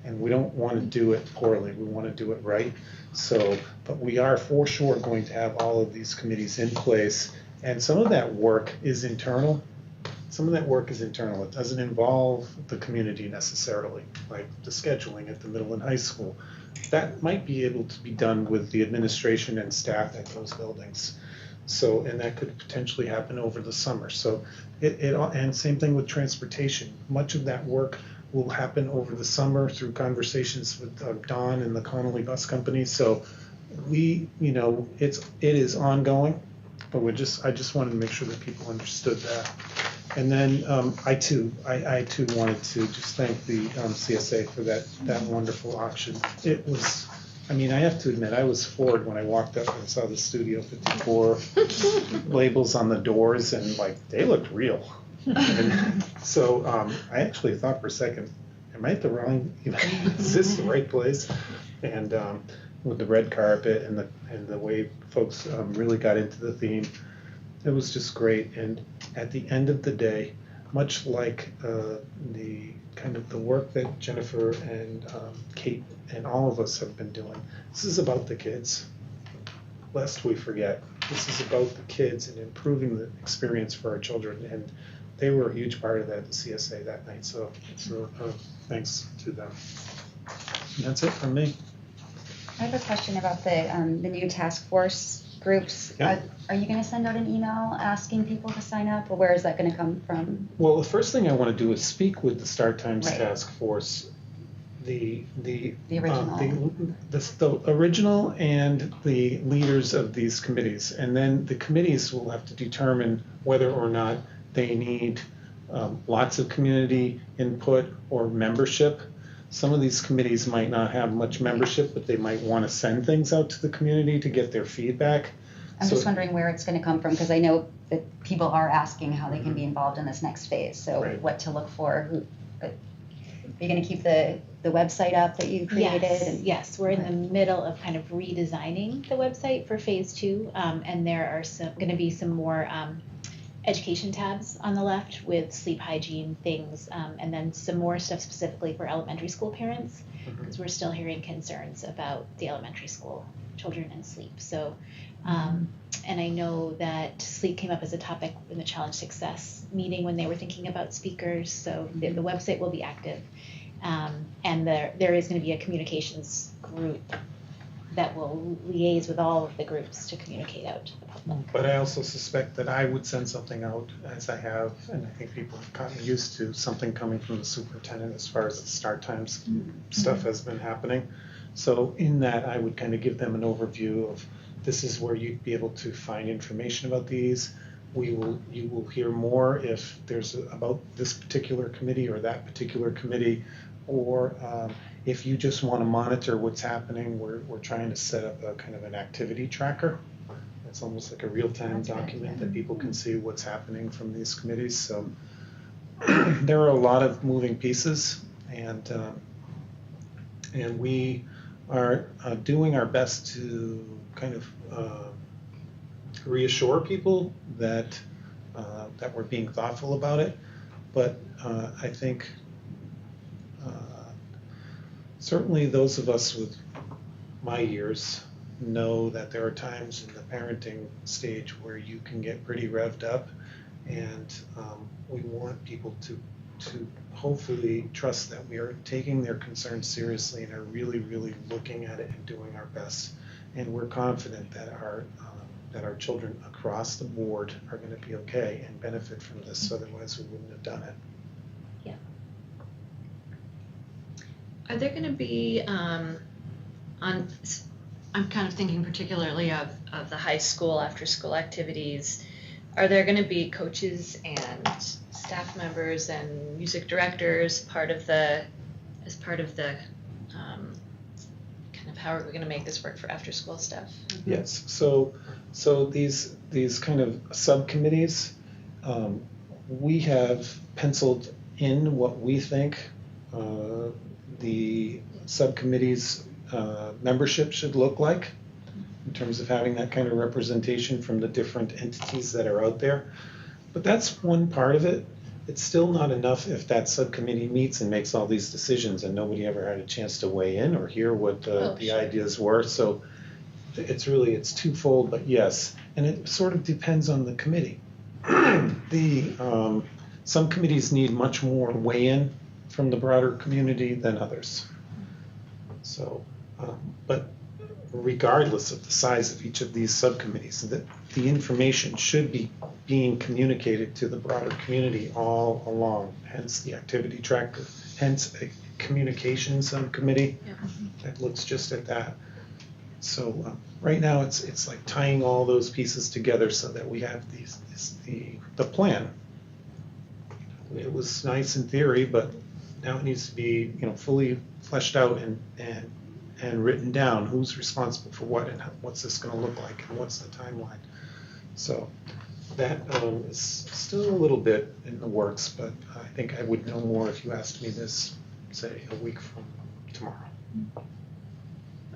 And we don't want to do it poorly, we want to do it right. So, but we are for sure going to have all of these committees in place, and some of that work is internal. It doesn't involve the community necessarily, like the scheduling at the middle and high school. That might be able to be done with the administration and staff at those buildings. So, and that could potentially happen over the summer. So and same thing with transportation. Much of that work will happen over the summer through conversations with Dawn and the Connolly Bus Company. So it is ongoing, but I just wanted to make sure that people understood that. And then I too wanted to just thank the CSA for that wonderful auction. It was, I have to admit, I was floored when I walked up and saw the Studio 54 labels on the doors, and they looked real. And so I actually thought for a second, am I at the wrong, is this the right place? And with the red carpet and the way folks really got into the theme, it was just great. And at the end of the day, much like the kind of the work that Jennifer and Kate and all of us have been doing, this is about the kids. Lest we forget, this is about the kids and improving the experience for our children. And they were a huge part of that at the CSA that night. So thanks to them. And that's it from me. I have a question about the new task force groups. Yeah. Are you going to send out an email asking people to sign up, or where is that going to come from? Well, the first thing I want to do is speak with the Start Times Right. Task Force, the original. The original and the leaders of these committees, and then the committees will have to determine whether or not they need lots of community input or membership. some of these committees might not have much membership, but they might want to send things out to the community to get their feedback. I'm just wondering where it's going to come from, because I know that people are asking how they can be involved in this next phase. So Right. what to look for. Are you going to keep the website up that you created? Yes, yes, we're in the middle of kind of redesigning the website for phase 2, and there are going to be some more education tabs on the left with sleep hygiene things, and then some more stuff specifically for elementary school parents, because we're still hearing concerns about the elementary school children and sleep. So, and I know that sleep came up as a topic in the Challenge Success meeting when they were thinking about speakers. So the website will be active, and there is going to be a communications group that will liaise with all of the groups to communicate out to the public. But I also suspect that I would send something out, as I have, and I think people have gotten used to something coming from the superintendent as far as the start times stuff has been happening. So in that, I would kind of give them an overview of this is where you'd be able to find information about these. You will hear more if there's about this particular committee or that particular committee, or if you just want to monitor what's happening, we're trying to set up a kind of an activity tracker. It's almost like a real-time document that people can see what's happening from these committees. So there are a lot of moving pieces, and we are doing our best to kind of reassure people that that we're being thoughtful about it. But I think certainly those of us with my years know that there are times in the parenting stage where you can get pretty revved up, and we want people to hopefully trust that we are taking their concerns seriously and are really, really looking at it and doing our best. And we're confident that our children across the board are going to be okay and benefit from this. Otherwise, we wouldn't have done it. Yeah. Are there going to be I'm kind of thinking particularly of the high school after school activities. Are there going to be coaches and staff members and music directors as part of the kind of how are we going to make this work for after school stuff? Yes. So these kind of subcommittees, we have penciled in what we think the subcommittees membership should look like in terms of having that kind of representation from the different entities that are out there. But that's one part of it. It's still not enough if that subcommittee meets and makes all these decisions and nobody ever had a chance to weigh in or hear what the ideas were. So it's twofold, but yes. And it sort of depends on the committee. Some committees need much more weigh-in from the broader community than others. So, but regardless of the size of each of these subcommittees, the information should be being communicated to the broader community all along. Hence the activity tracker, hence a communication subcommittee that looks just at that. So right now it's like tying all those pieces together so that we have the plan. It was nice in theory, but now it needs to be fully fleshed out and written down. Who's responsible for what and what's this going to look like and what's the timeline. So that is still a little bit in the works, but I think I would know more if you asked me this, say, a week from tomorrow.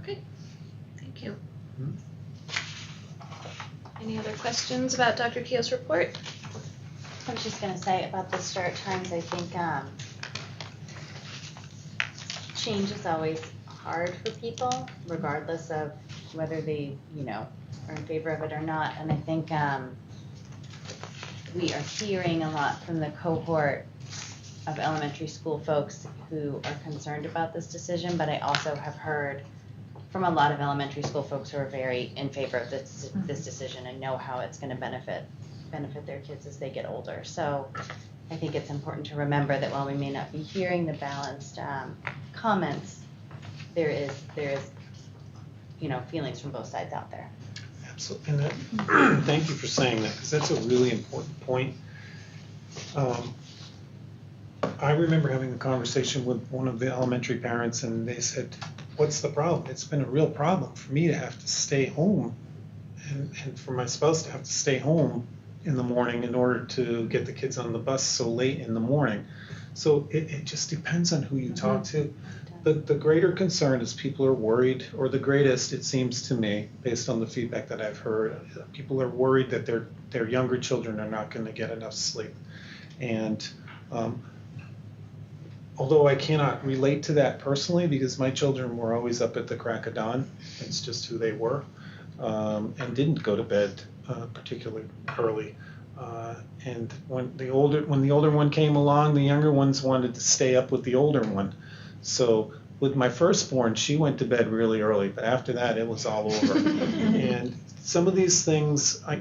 Okay, thank you. Any other questions about Dr. Keogh's report? I was just going to say about the start times, I think change is always hard for people, regardless of whether they, are in favor of it or not. And I think we are hearing a lot from the cohort of elementary school folks who are concerned about this decision, but I also have heard from a lot of elementary school folks who are very in favor of this decision and know how it's going to benefit their kids as they get older. So I think it's important to remember that while we may not be hearing the balanced comments, there is feelings from both sides out there. Absolutely. And thank you for saying that, because that's a really important point. I remember having a conversation with one of the elementary parents, and they said, what's the problem? It's been a real problem for me to have to stay home and for my spouse to have to stay home in the morning in order to get the kids on the bus so late in the morning. So it just depends on who you talk to. The greater concern is people are worried, or the greatest, it seems to me, based on the feedback that I've heard, people are worried that their younger children are not going to get enough sleep. And although I cannot relate to that personally because my children were always up at the crack of dawn, it's just who they were, and didn't go to bed particularly early. And when the older one came along, the younger ones wanted to stay up with the older one. So with my firstborn, she went to bed really early, but after that, it was all over. And some of these things, I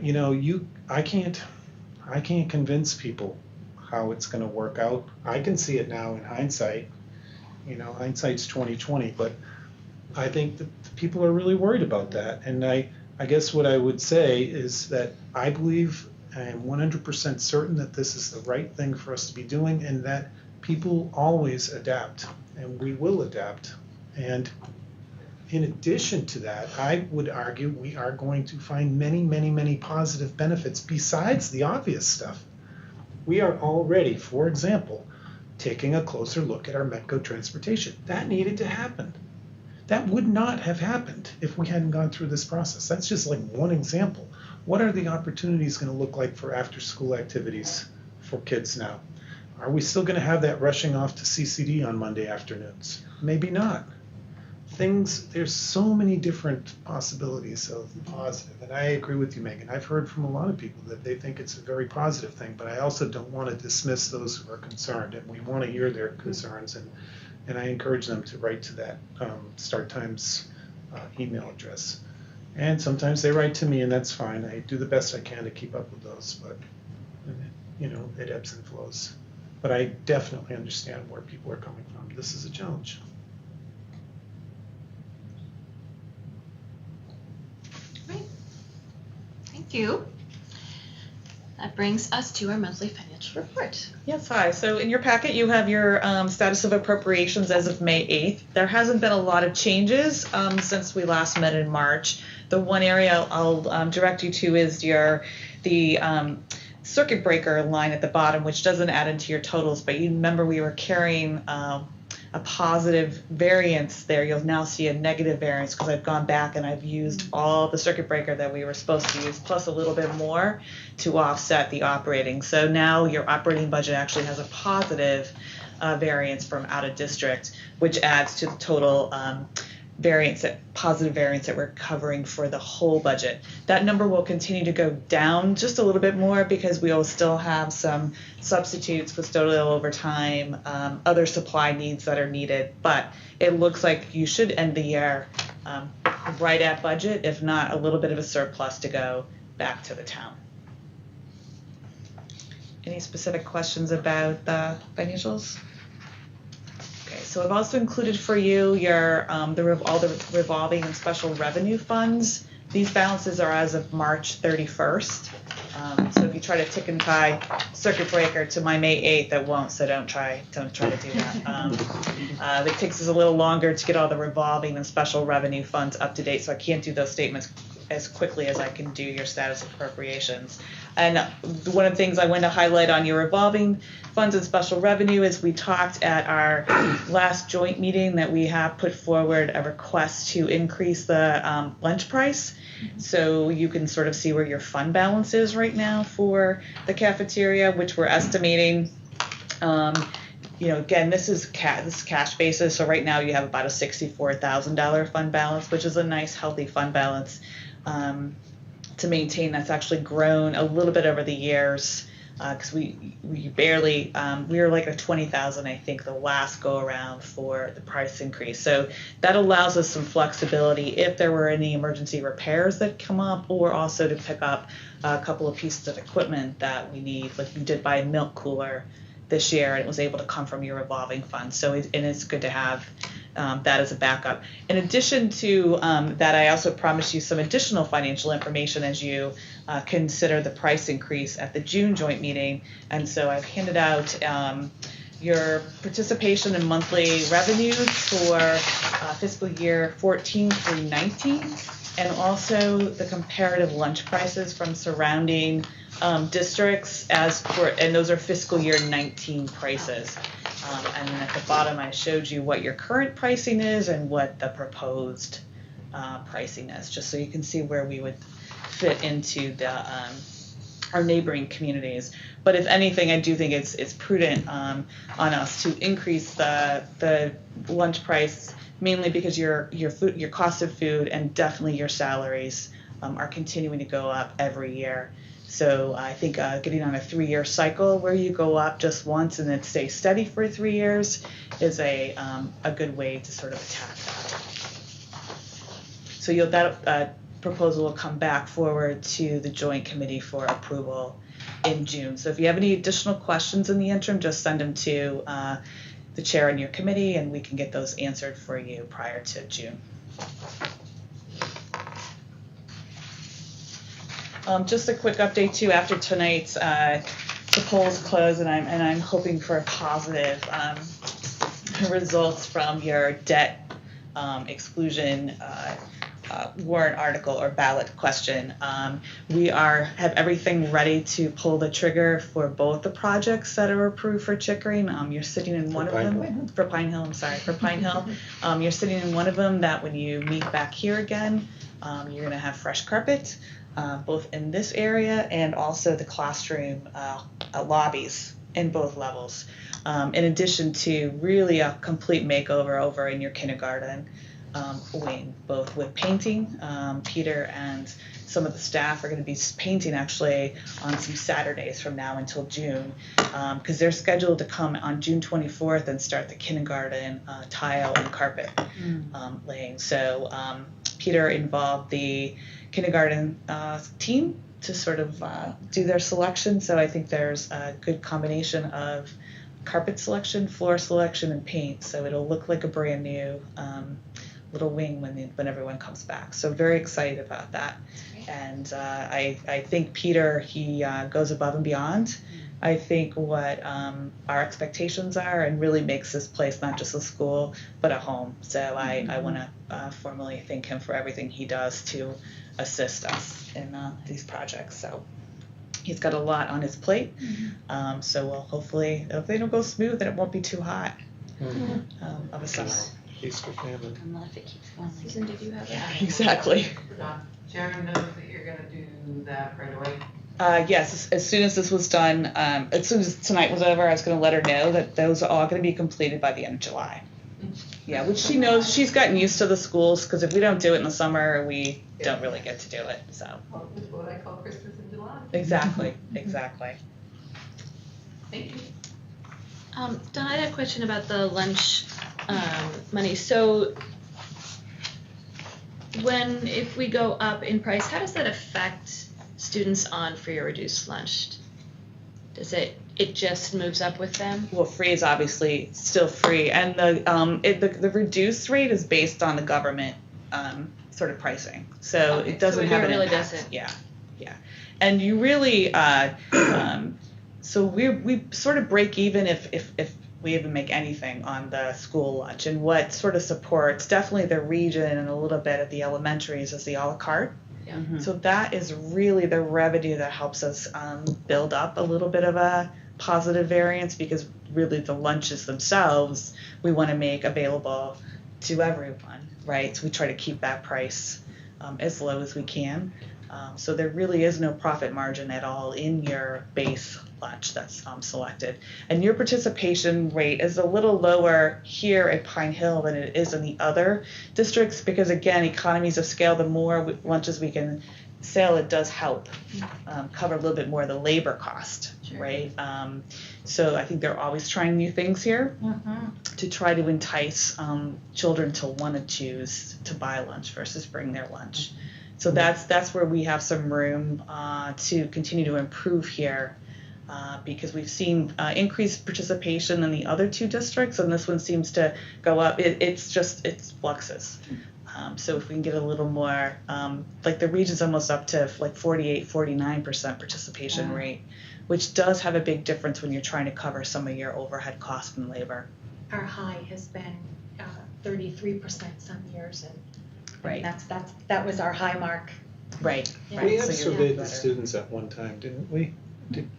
can't convince people how it's going to work out. I can see it now in hindsight. Hindsight's 20/20, but I think that people are really worried about that. And I guess what I would say is that I believe, I am 100% certain that this is the right thing for us to be doing, and that people always adapt, and we will adapt. And in addition to that, I would argue we are going to find many, many, many positive benefits besides the obvious stuff. We are already, for example, taking a closer look at our Metco transportation. That needed to happen. That would not have happened if we hadn't gone through this process. That's just like one example. What are the opportunities going to look like for after-school activities for kids now? Are we still going to have that rushing off to CCD on Monday afternoons? Maybe not. There's so many different possibilities of positive. And I agree with you, Megan. I've heard from a lot of people that they think it's a very positive thing, but I also don't want to dismiss those who are concerned, and we want to hear their concerns, and I encourage them to write to that Start Times email address. And sometimes they write to me, and that's fine. I do the best I can to keep up with those, but it ebbs and flows. But I definitely understand where people are coming from. This is a challenge. Great. Thank you. That brings us to our monthly financial report. Yes, hi. So in your packet, you have your status of appropriations as of May 8th. There hasn't been a lot of changes since we last met in March. The one area I'll direct you to is the circuit breaker line at the bottom, which doesn't add into your totals, but you remember we were carrying a positive variance there. You'll now see a negative variance because I've gone back and I've used all the circuit breaker that we were supposed to use, plus a little bit more to offset the operating. So now your operating budget actually has a positive variance from out of district, which adds to the total positive variance that we're covering for the whole budget. That number will continue to go down just a little bit more because we will still have some substitutes, custodial overtime, other supply needs that are needed. But it looks like you should end the year right at budget, if not a little bit of a surplus to go back to the town. Any specific questions about the financials? So I've also included for you your all the revolving and special revenue funds. These balances are as of March 31st. So if you try to tick and tie circuit breaker to my May 8th, it won't. So don't try to do that. It takes us a little longer to get all the revolving and special revenue funds up to date. So I can't do those statements as quickly as I can do your status appropriations. And one of the things I want to highlight on your revolving funds and special revenue is we talked at our last joint meeting that we have put forward a request to increase the lunch price. So you can sort of see where your fund balance is right now for the cafeteria, which we're estimating. Again, this is cash basis. So right now you have about a $64,000 fund balance, which is a nice, healthy fund balance to maintain. That's actually grown a little bit over the years because we barely we were like a 20,000, I think, the last go around for the price increase. So that allows us some flexibility if there were any emergency repairs that come up, or also to pick up a couple of pieces of equipment that we need. Like we did buy a milk cooler this year, and it was able to come from your revolving fund. So it's good to have that as a backup. In addition to that, I also promised you some additional financial information as you consider the price increase at the June joint meeting. And so I've handed out your participation in monthly revenues for fiscal year 14 through 19, and also the comparative lunch prices from surrounding districts and those are fiscal year 19 prices. And then at the bottom I showed you what your current pricing is and what the proposed pricing is, just so you can see where we would fit into our neighboring communities. But if anything, I do think it's prudent on us to increase the lunch price, mainly because your cost of food and definitely your salaries are continuing to go up every year. So I think getting on a 3-year cycle where you go up just once and then stay steady for 3 years is a good way to sort of attack that. So that proposal will come back forward to the Joint Committee for approval in June. So if you have any additional questions in the interim, just send them to the chair in your committee and we can get those answered for you prior to June. Just a quick update too, after tonight's the polls close and I'm hoping for positive results from your debt exclusion warrant article or ballot question. We have everything ready to pull the trigger for both the projects that are approved for Chickering. You're sitting in one of them for Pine Hill. I'm sorry, for Pine Hill. You're sitting in one of them that when you meet back here again, you're going to have fresh carpet, both in this area and also the classroom lobbies in both levels. In addition to really a complete makeover over in your kindergarten wing, both with painting. Peter and some of the staff are going to be painting actually on some Saturdays from now until June, because they're scheduled to come on June 24th and start the kindergarten tile and carpet laying. So Peter involved the kindergarten team to sort of do their selection. So I think there's a good combination of carpet selection, floor selection, and paint. So it'll look like a brand new little wing when everyone comes back. So very excited about that. And I think Peter, he goes above and beyond. I think what our expectations are and really makes this place not just a school, but a home. So I want to formally thank him for everything he does to assist us in these projects. So he's got a lot on his plate. So we'll hopefully, if they don't go smooth, then it won't be too hot of a summer. Easter famine. If it keeps going like Susan, did you have Yeah, exactly. Sharon knows that you're going to do that right away. Yes, as soon as this was done, as soon as tonight was over, I was going to let her know that those are all going to be completed by the end of July. Yeah, which she knows. She's gotten used to the schools, because if we don't do it in the summer, we don't really get to do it. So. Well, it's what I call Christmas in July. Exactly, exactly. Thank you. Don, I had a question about the lunch money. So if we go up in price, how does that affect students on free or reduced lunch? Does it just moves up with them? Well, free is obviously still free, and the reduced rate is based on the government sort of pricing. So Okay, it doesn't so have an really impact. doesn't. Yeah. And you really so we sort of break even if we even make anything on the school lunch. And what sort of supports definitely the region and a little bit of the elementaries is the a la carte. Yeah. So that is really the revenue that helps us build up a little bit of a positive variance, because really the lunches themselves we want to make available to everyone, right? So we try to keep that price as low as we can. So there really is no profit margin at all in your base lunch that's selected. And your participation rate is a little lower here at Pine Hill than it is in the other districts, because again, economies of scale, the more lunches we can sell, it does help cover a little bit more of the labor cost, right? So I think they're always trying new things here to try to entice children to want to choose to buy lunch versus bring their lunch. So that's where we have some room to continue to improve here, because we've seen increased participation in the other two districts, and this one seems to go up. It's fluxes. So if we can get a little more, like the region's almost up to like 48, 49% participation rate, which does have a big difference when you're trying to cover some of your overhead costs and labor. Our high has been 33% some years, and Right. that was our high mark. Right. Yeah. We have So you're surveyed the better. students at one time, didn't we?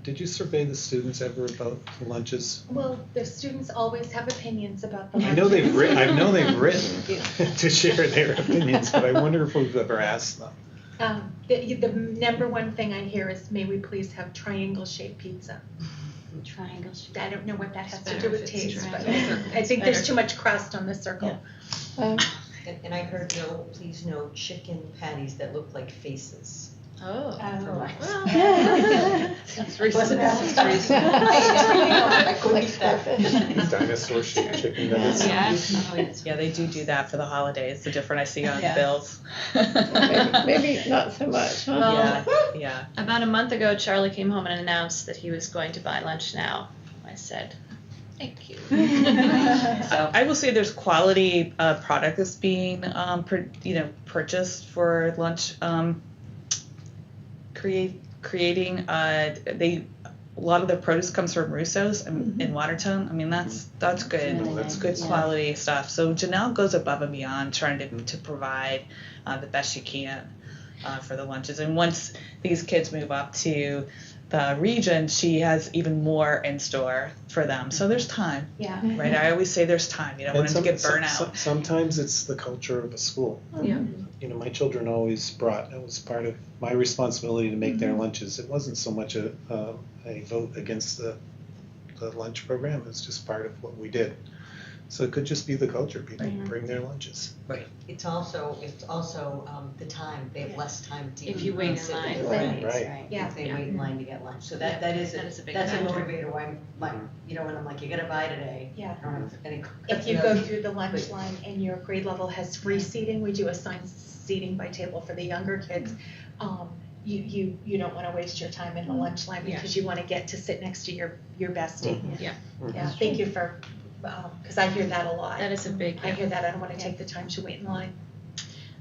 Did you survey the students ever about the lunches? Well, the students always have opinions about the I know they've lunches. written to share their opinions, but I wonder if we've ever asked them. The number one thing I hear is, may we please have triangle-shaped pizza? Triangle shape. I don't know what that has to better do if with it's taste, but triangle. I think there's better. too much crust on the circle. And I heard please no chicken patties that look like faces. Oh. For my- That's recent. I couldn't eat that. Dinosaur shaped chicken nuggets. Yeah, they do that for the holidays. The different I see on Yeah. bills. Maybe not so much, huh? Well, Yeah. About a month ago, Charlie came home and announced that he was going to buy lunch now. I said, thank you. So I will say there's quality product that's being purchased for lunch. Creating a lot of the produce comes from Russo's in Watertown. I mean that's good. really That's nice, good yeah. quality stuff. So Janelle goes above and beyond trying to provide the best she can for the lunches. And once these kids move up to the region, she has even more in store for them. So there's time, Yeah. right? I always say there's time. You don't want them to get burnt out. Sometimes it's the culture of a school. Yeah. You know, my children always brought, it was part of my responsibility to make their lunches. It wasn't so much a vote against the lunch program, it was just part of what we did. So it could just be the culture, people bring their lunches. It's also the time, they have less time to. If you wait in sit line. with their friends Right. Yeah. If they wait in line to get lunch, so that is that is a big that's a factor. motivator why I'm like, when I'm like, you gotta buy today. Yeah. I don't have any. If you go through the lunch line and your grade level has free seating, we do assign seating by table for the younger kids. You don't want to waste your time in the lunch line because you want to get to sit next to your bestie. Yeah. Yeah. Thank you for, because I hear that a lot. That is a big. I hear that. I don't want to take the time to wait in line.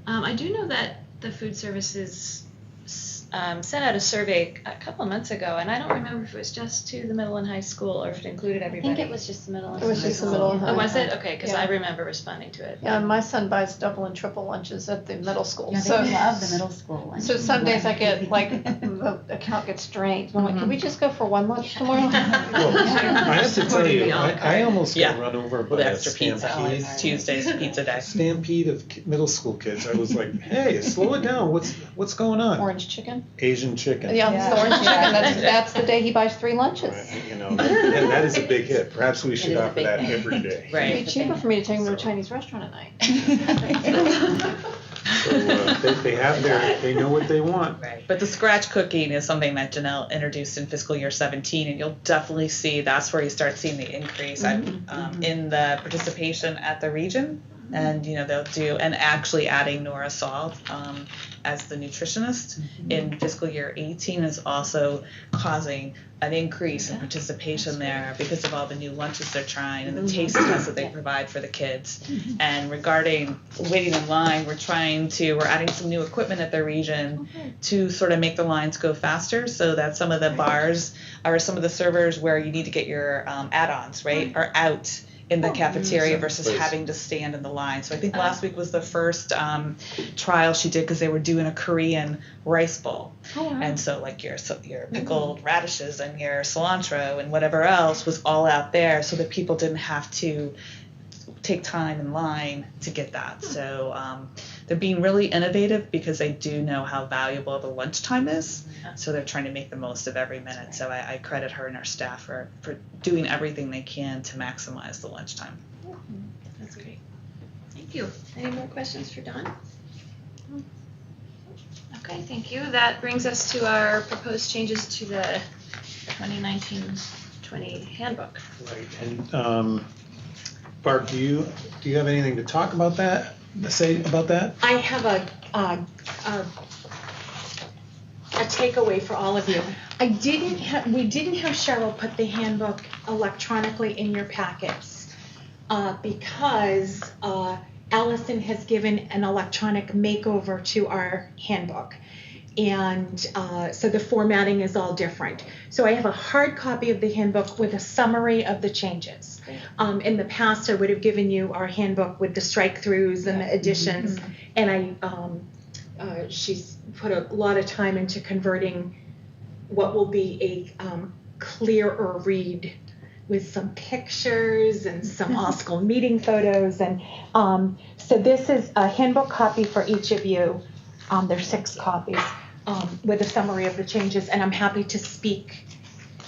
I do know that the food services sent out a survey a couple of months ago, and I don't remember if it was just to the middle and high school or if it included I everybody. think it was just the middle and It was high just the school. middle and high. Oh, was it? Okay, because Yeah. I remember responding to it. Yeah, and my son buys double and triple lunches at the middle school. Yeah, So they love the middle school one. So some days I get like the account gets drained. I'm like, can we just go for one lunch tomorrow? Well, I have to tell you, I almost got Yeah. run over by With a extra pizza. stampede. Tuesday's pizza day. Stampede of middle school kids. I was like, hey, slow it down. What's going on? Orange chicken. Asian chicken. Yeah, it's the orange chicken. That's the day he buys 3 lunches. Right, you know, and that is a big hit. Perhaps we should It is a offer big that hit. every day. It'd Right. be cheaper for me to take him to a Chinese restaurant at night. So they know what they want. Right. But the scratch cooking is something that Janelle introduced in fiscal year 17, and you'll definitely see that's where you start seeing the increase in the participation at the region. And they'll do, and actually adding Nora Salt as the nutritionist in fiscal year 18 is also causing an increase in participation there because of all the new lunches they're trying and the taste tests that they provide for the kids. And regarding waiting in line, we're adding some new equipment at the region to sort of make the lines go faster, so that some of the bars or some of the servers where you need to get your add-ons, right, are out in the cafeteria versus Please. having to stand in the line. So I think last week was the first trial she did because they were doing a Korean rice bowl. And so like your pickled radishes and your cilantro and whatever else was all out there so that people didn't have to take time in line to get that. So they're being really innovative because they do know how valuable the lunchtime is. So they're trying to make the most of every minute. So I credit her and her staff for doing everything they can to maximize the lunchtime. That's great. Thank you. Any more questions for Dawn? Okay, thank you. That brings us to our proposed changes to the 2019-20 handbook. Right. And Barb, do you have anything to talk about that? Say about that? I have a takeaway for all of you. We didn't have Cheryl put the handbook electronically in your packets because Allison has given an electronic makeover to our handbook. and so the formatting is all different. So I have a hard copy of the handbook with a summary of the changes. In the past, I would have given you our handbook with the strike-throughs and the additions, and she's put a lot of time into converting what will be a clearer read with some pictures and some all-school meeting photos. And so this is a handbook copy for each of you. There's 6 copies with a summary of the changes, and I'm happy to speak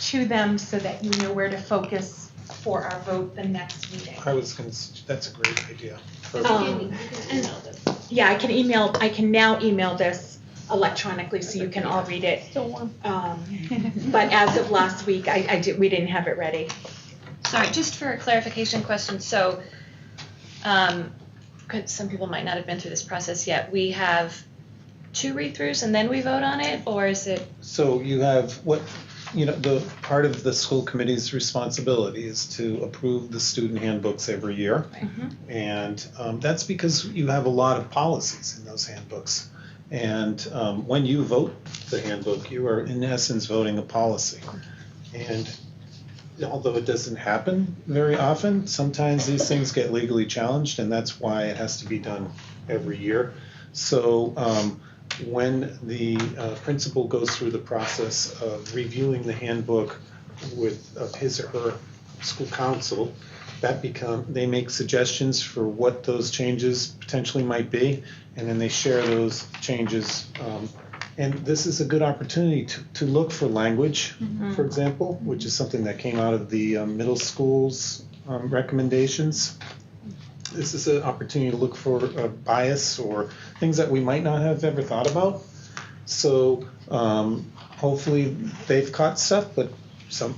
to them so that you know where to focus for our vote the next meeting. That's a great idea. Yeah, I can now email this electronically so you can all read it. But as of last week, we didn't have it ready. Sorry, just for a clarification question. So, some people might not have been through this process yet. We have 2 read-throughs and then we vote on it, or is it? So you have the part of the school committee's responsibility is to approve the student handbooks every year. And that's because you have a lot of policies in those handbooks. And when you vote the handbook, you are in essence voting a policy. And although it doesn't happen very often, sometimes these things get legally challenged, and that's why it has to be done every year. So when the principal goes through the process of reviewing the handbook with his or her school council, they make suggestions for what those changes potentially might be, and then they share those changes. And this is a good opportunity to look for language, for example, which is something that came out of the middle school's recommendations. This is an opportunity to look for a bias or things that we might not have ever thought about. So hopefully they've caught stuff, but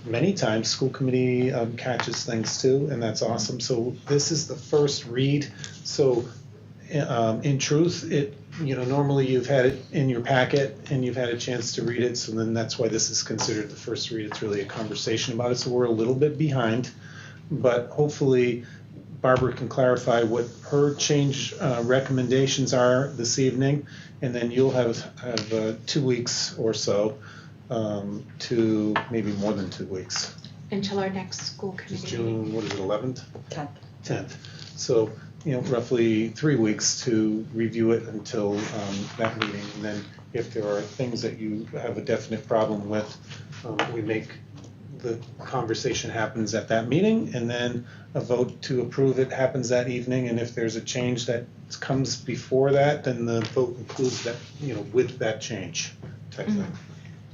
many times school committee catches things too, and that's awesome. So this is the first read. So in truth, normally you've had it in your packet and you've had a chance to read it, so then that's why this is considered the first read. It's really a conversation about it, so we're a little bit behind, but hopefully Barbara can clarify what her change recommendations are this evening, and then you'll have 2 weeks or so to maybe more than 2 weeks. Until our next school committee. June, 11th? 10th. 10th. So, roughly 3 weeks to review it until that meeting. And then if there are things that you have a definite problem with, the conversation happens at that meeting, and then a vote to approve it happens that evening. And if there's a change that comes before that, then the vote includes that, with that change type thing.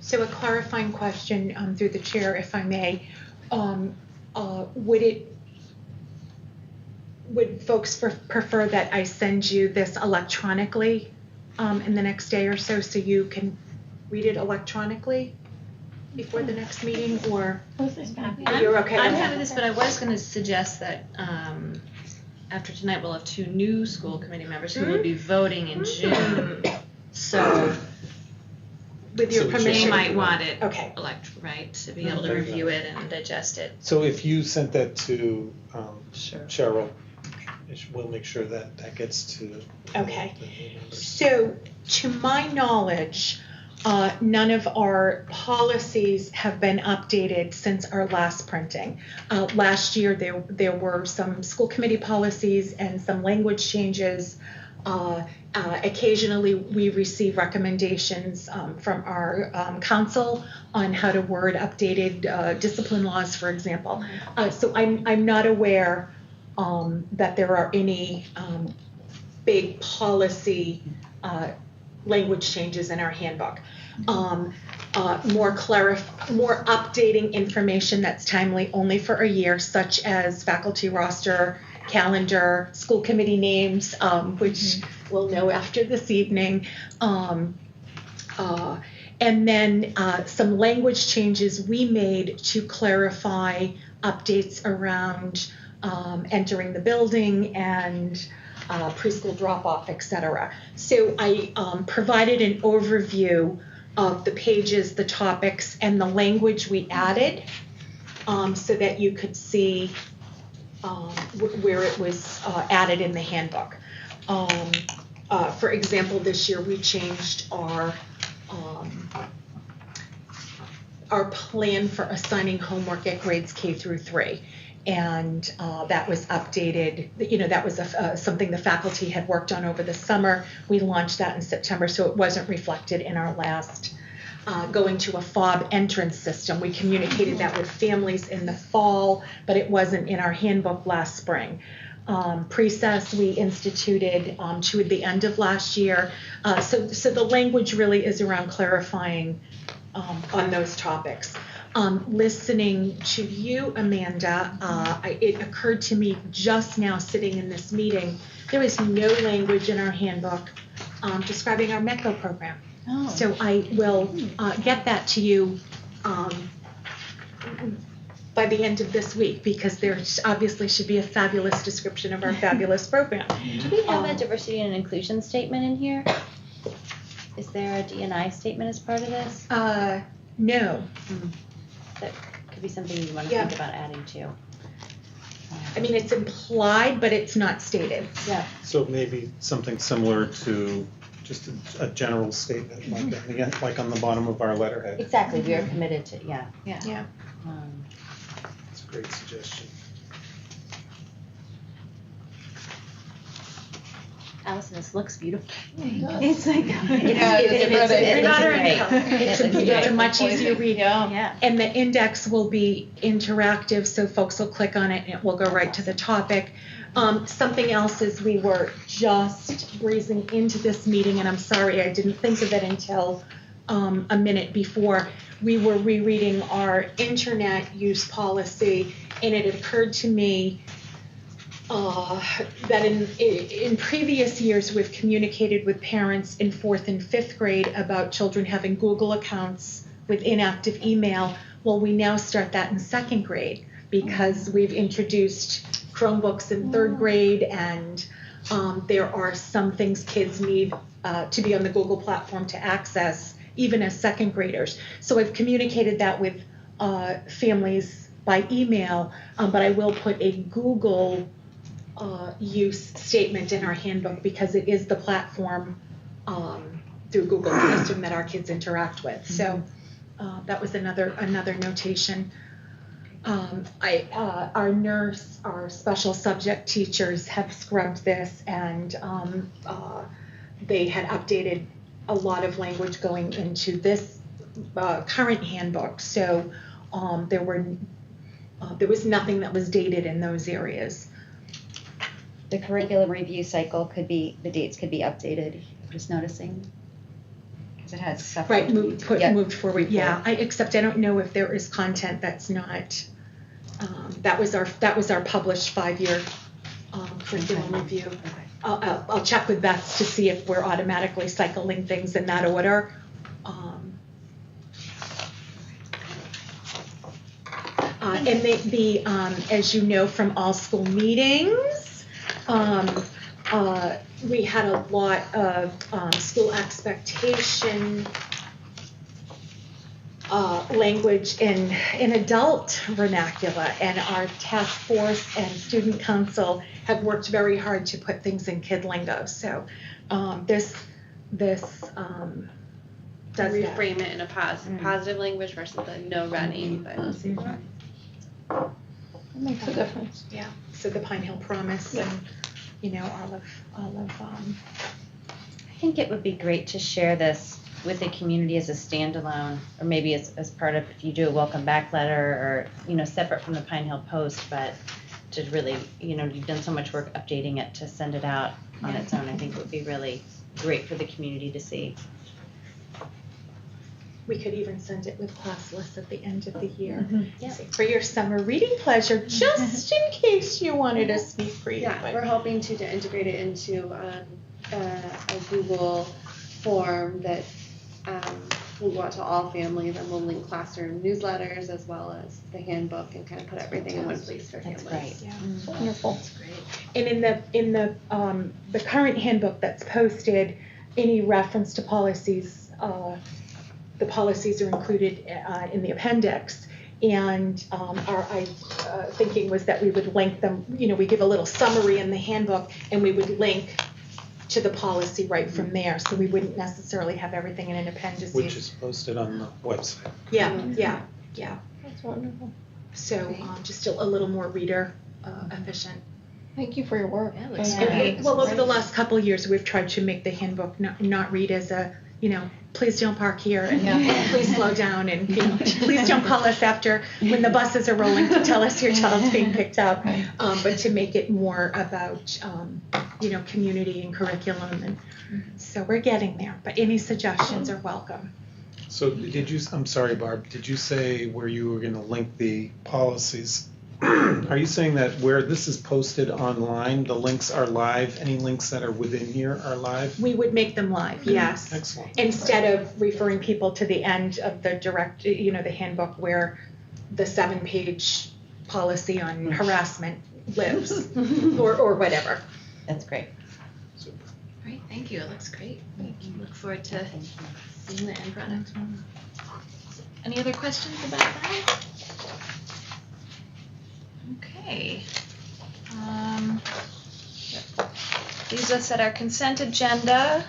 So a clarifying question through the chair, if I may. Would folks prefer that I send you this electronically in the next day or so you can read it electronically before the next meeting, or you're okay? I'm happy with this, but I was going to suggest that after tonight we'll have 2 new school committee members who will be voting in June. So with your permission, they might want it okay. Right, to be able to review it and digest it. So if you sent that to Cheryl, we'll make sure that gets to. Okay. So to my knowledge, none of our policies have been updated since our last printing. Last year there were some school committee policies and some language changes. Occasionally we receive recommendations from our council on how to word updated discipline laws, for example. So I'm not aware that there are any big policy language changes in our handbook. More updating information that's timely only for a year, such as faculty roster, calendar, school committee names, which we'll know after this evening. And then some language changes we made to clarify updates around entering the building and preschool drop-off, etc. So I provided an overview of the pages, the topics, and the language we added so that you could see where it was added in the handbook. For example, this year we changed our our plan for assigning homework at grades K through 3. And that was updated, that was something the faculty had worked on over the summer. We launched that in September, so it wasn't reflected in our last going to a FOB entrance system. We communicated that with families in the fall, but it wasn't in our handbook last spring. Pre-SES we instituted toward the end of last year. So the language really is around clarifying on those topics. Listening to you, Amanda, it occurred to me just now sitting in this meeting, there is no language in our handbook describing our MECO program. Oh. So I will get that to you by the end of this week, because there obviously should be a fabulous description of our fabulous program. Do we have a diversity and inclusion statement in here? Is there a D&I statement as part of this? No. That could be something you want to think about adding to. I mean, it's implied, but it's not stated. Yeah. So maybe something similar to just a general statement, like on the bottom of our letterhead. Exactly. We are committed to, yeah. Yeah. That's a great suggestion. Allison, this looks beautiful. It's like, it's a much easier read. Yeah. And the index will be interactive, so folks will click on it and it will go right to the topic. Something else is we were just breezing into this meeting, and I'm sorry I didn't think of it until a minute before. We were rereading our internet use policy, and it occurred to me that in previous years we've communicated with parents in 4th and 5th grade about children having Google accounts with inactive email. Well, we now start that in 2nd grade because we've introduced Chromebooks in 3rd grade, and there are some things kids need to be on the Google platform to access, even as 2nd graders. So I've communicated that with families by email, but I will put a Google use statement in our handbook because it is the platform through Google Classroom that our kids interact with. So that was another notation. Our nurse, our special subject teachers have scrubbed this, and they had updated a lot of language going into this current handbook. So there was nothing that was dated in those areas. The curriculum review cycle the dates could be updated. I'm just noticing. Because it has stuff. Right, moved forward. Yeah, except I don't know if there is content that's not. That was our published 5-year curriculum review. Okay. I'll check with Beth to see if we're automatically cycling things in that order. And as you know from all school meetings, we had a lot of school expectation language in adult vernacular, and our task force and student council have worked very hard to put things in kid lingo. So this does reframe it in a positive language versus the no running. But That makes a difference. Yeah. So the Pine Hill Promise, and all of. I think it would be great to share this with the community as a standalone, or maybe as part of, if you do a welcome back letter, or separate from the Pine Hill Post, but to really, you've done so much work updating it to send it out on its own. I think it would be really great for the community to see. We could even send it with class lists at the end of the year. Yeah. For your summer reading pleasure, just in case you wanted a sneak preview. yeah, we're hoping to integrate it into a Google form that will go out to all families, and we'll link classroom newsletters as well as the handbook, and kind of put everything in one place for families. That's great. Yeah. Wonderful. That's great. And in the current handbook that's posted, any reference to policies, the policies are included in the appendix. And our thinking was that we would link them. We give a little summary in the handbook, and we would link to the policy right from there, so we wouldn't necessarily have everything in an appendices. Which is posted on the website. Yeah. That's wonderful. So just a little more reader efficient. Thank you for your work. Yeah, it looks Thank great. you. Well, over the last couple of years, we've tried to make the handbook not read as a, please don't park here and please slow down and please don't call us after when the buses are rolling to tell us your child's being picked up, but to make it more about, community and curriculum. And so we're getting there, but any suggestions are welcome. So I'm sorry, Barb, did you say where you were going to link the policies? Are you saying that where this is posted online, the links are live? Any links that are within here are live? We would make them live, yes. Excellent. Instead of referring people to the end of the the handbook where the 7-page policy on harassment lives or whatever. That's great. Super. Great, thank you. It looks great. We look forward to seeing the end product. Any other questions about that? Okay. Leaves us at our consent agenda,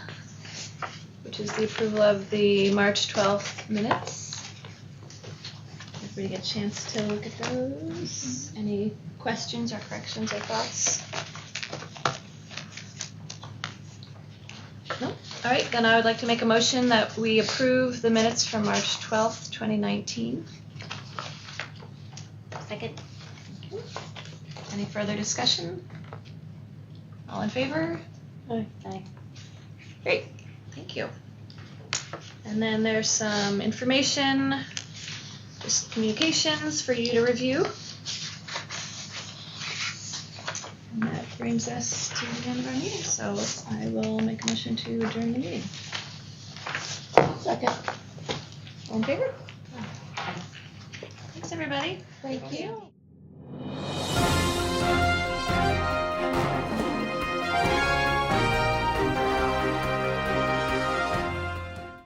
which is the approval of the March 12th minutes. Everybody get a chance to look at those. Any questions or corrections or thoughts? No? All right, then I would like to make a motion that we approve the minutes from March 12th, 2019. Second. Any further discussion? All in favor? Aye. Great, thank you. And then there's some information, just communications for you to review. And that brings us to the end of our meeting, so I will make a motion to adjourn the meeting. Second. All in favor? Thanks, everybody. Thank you.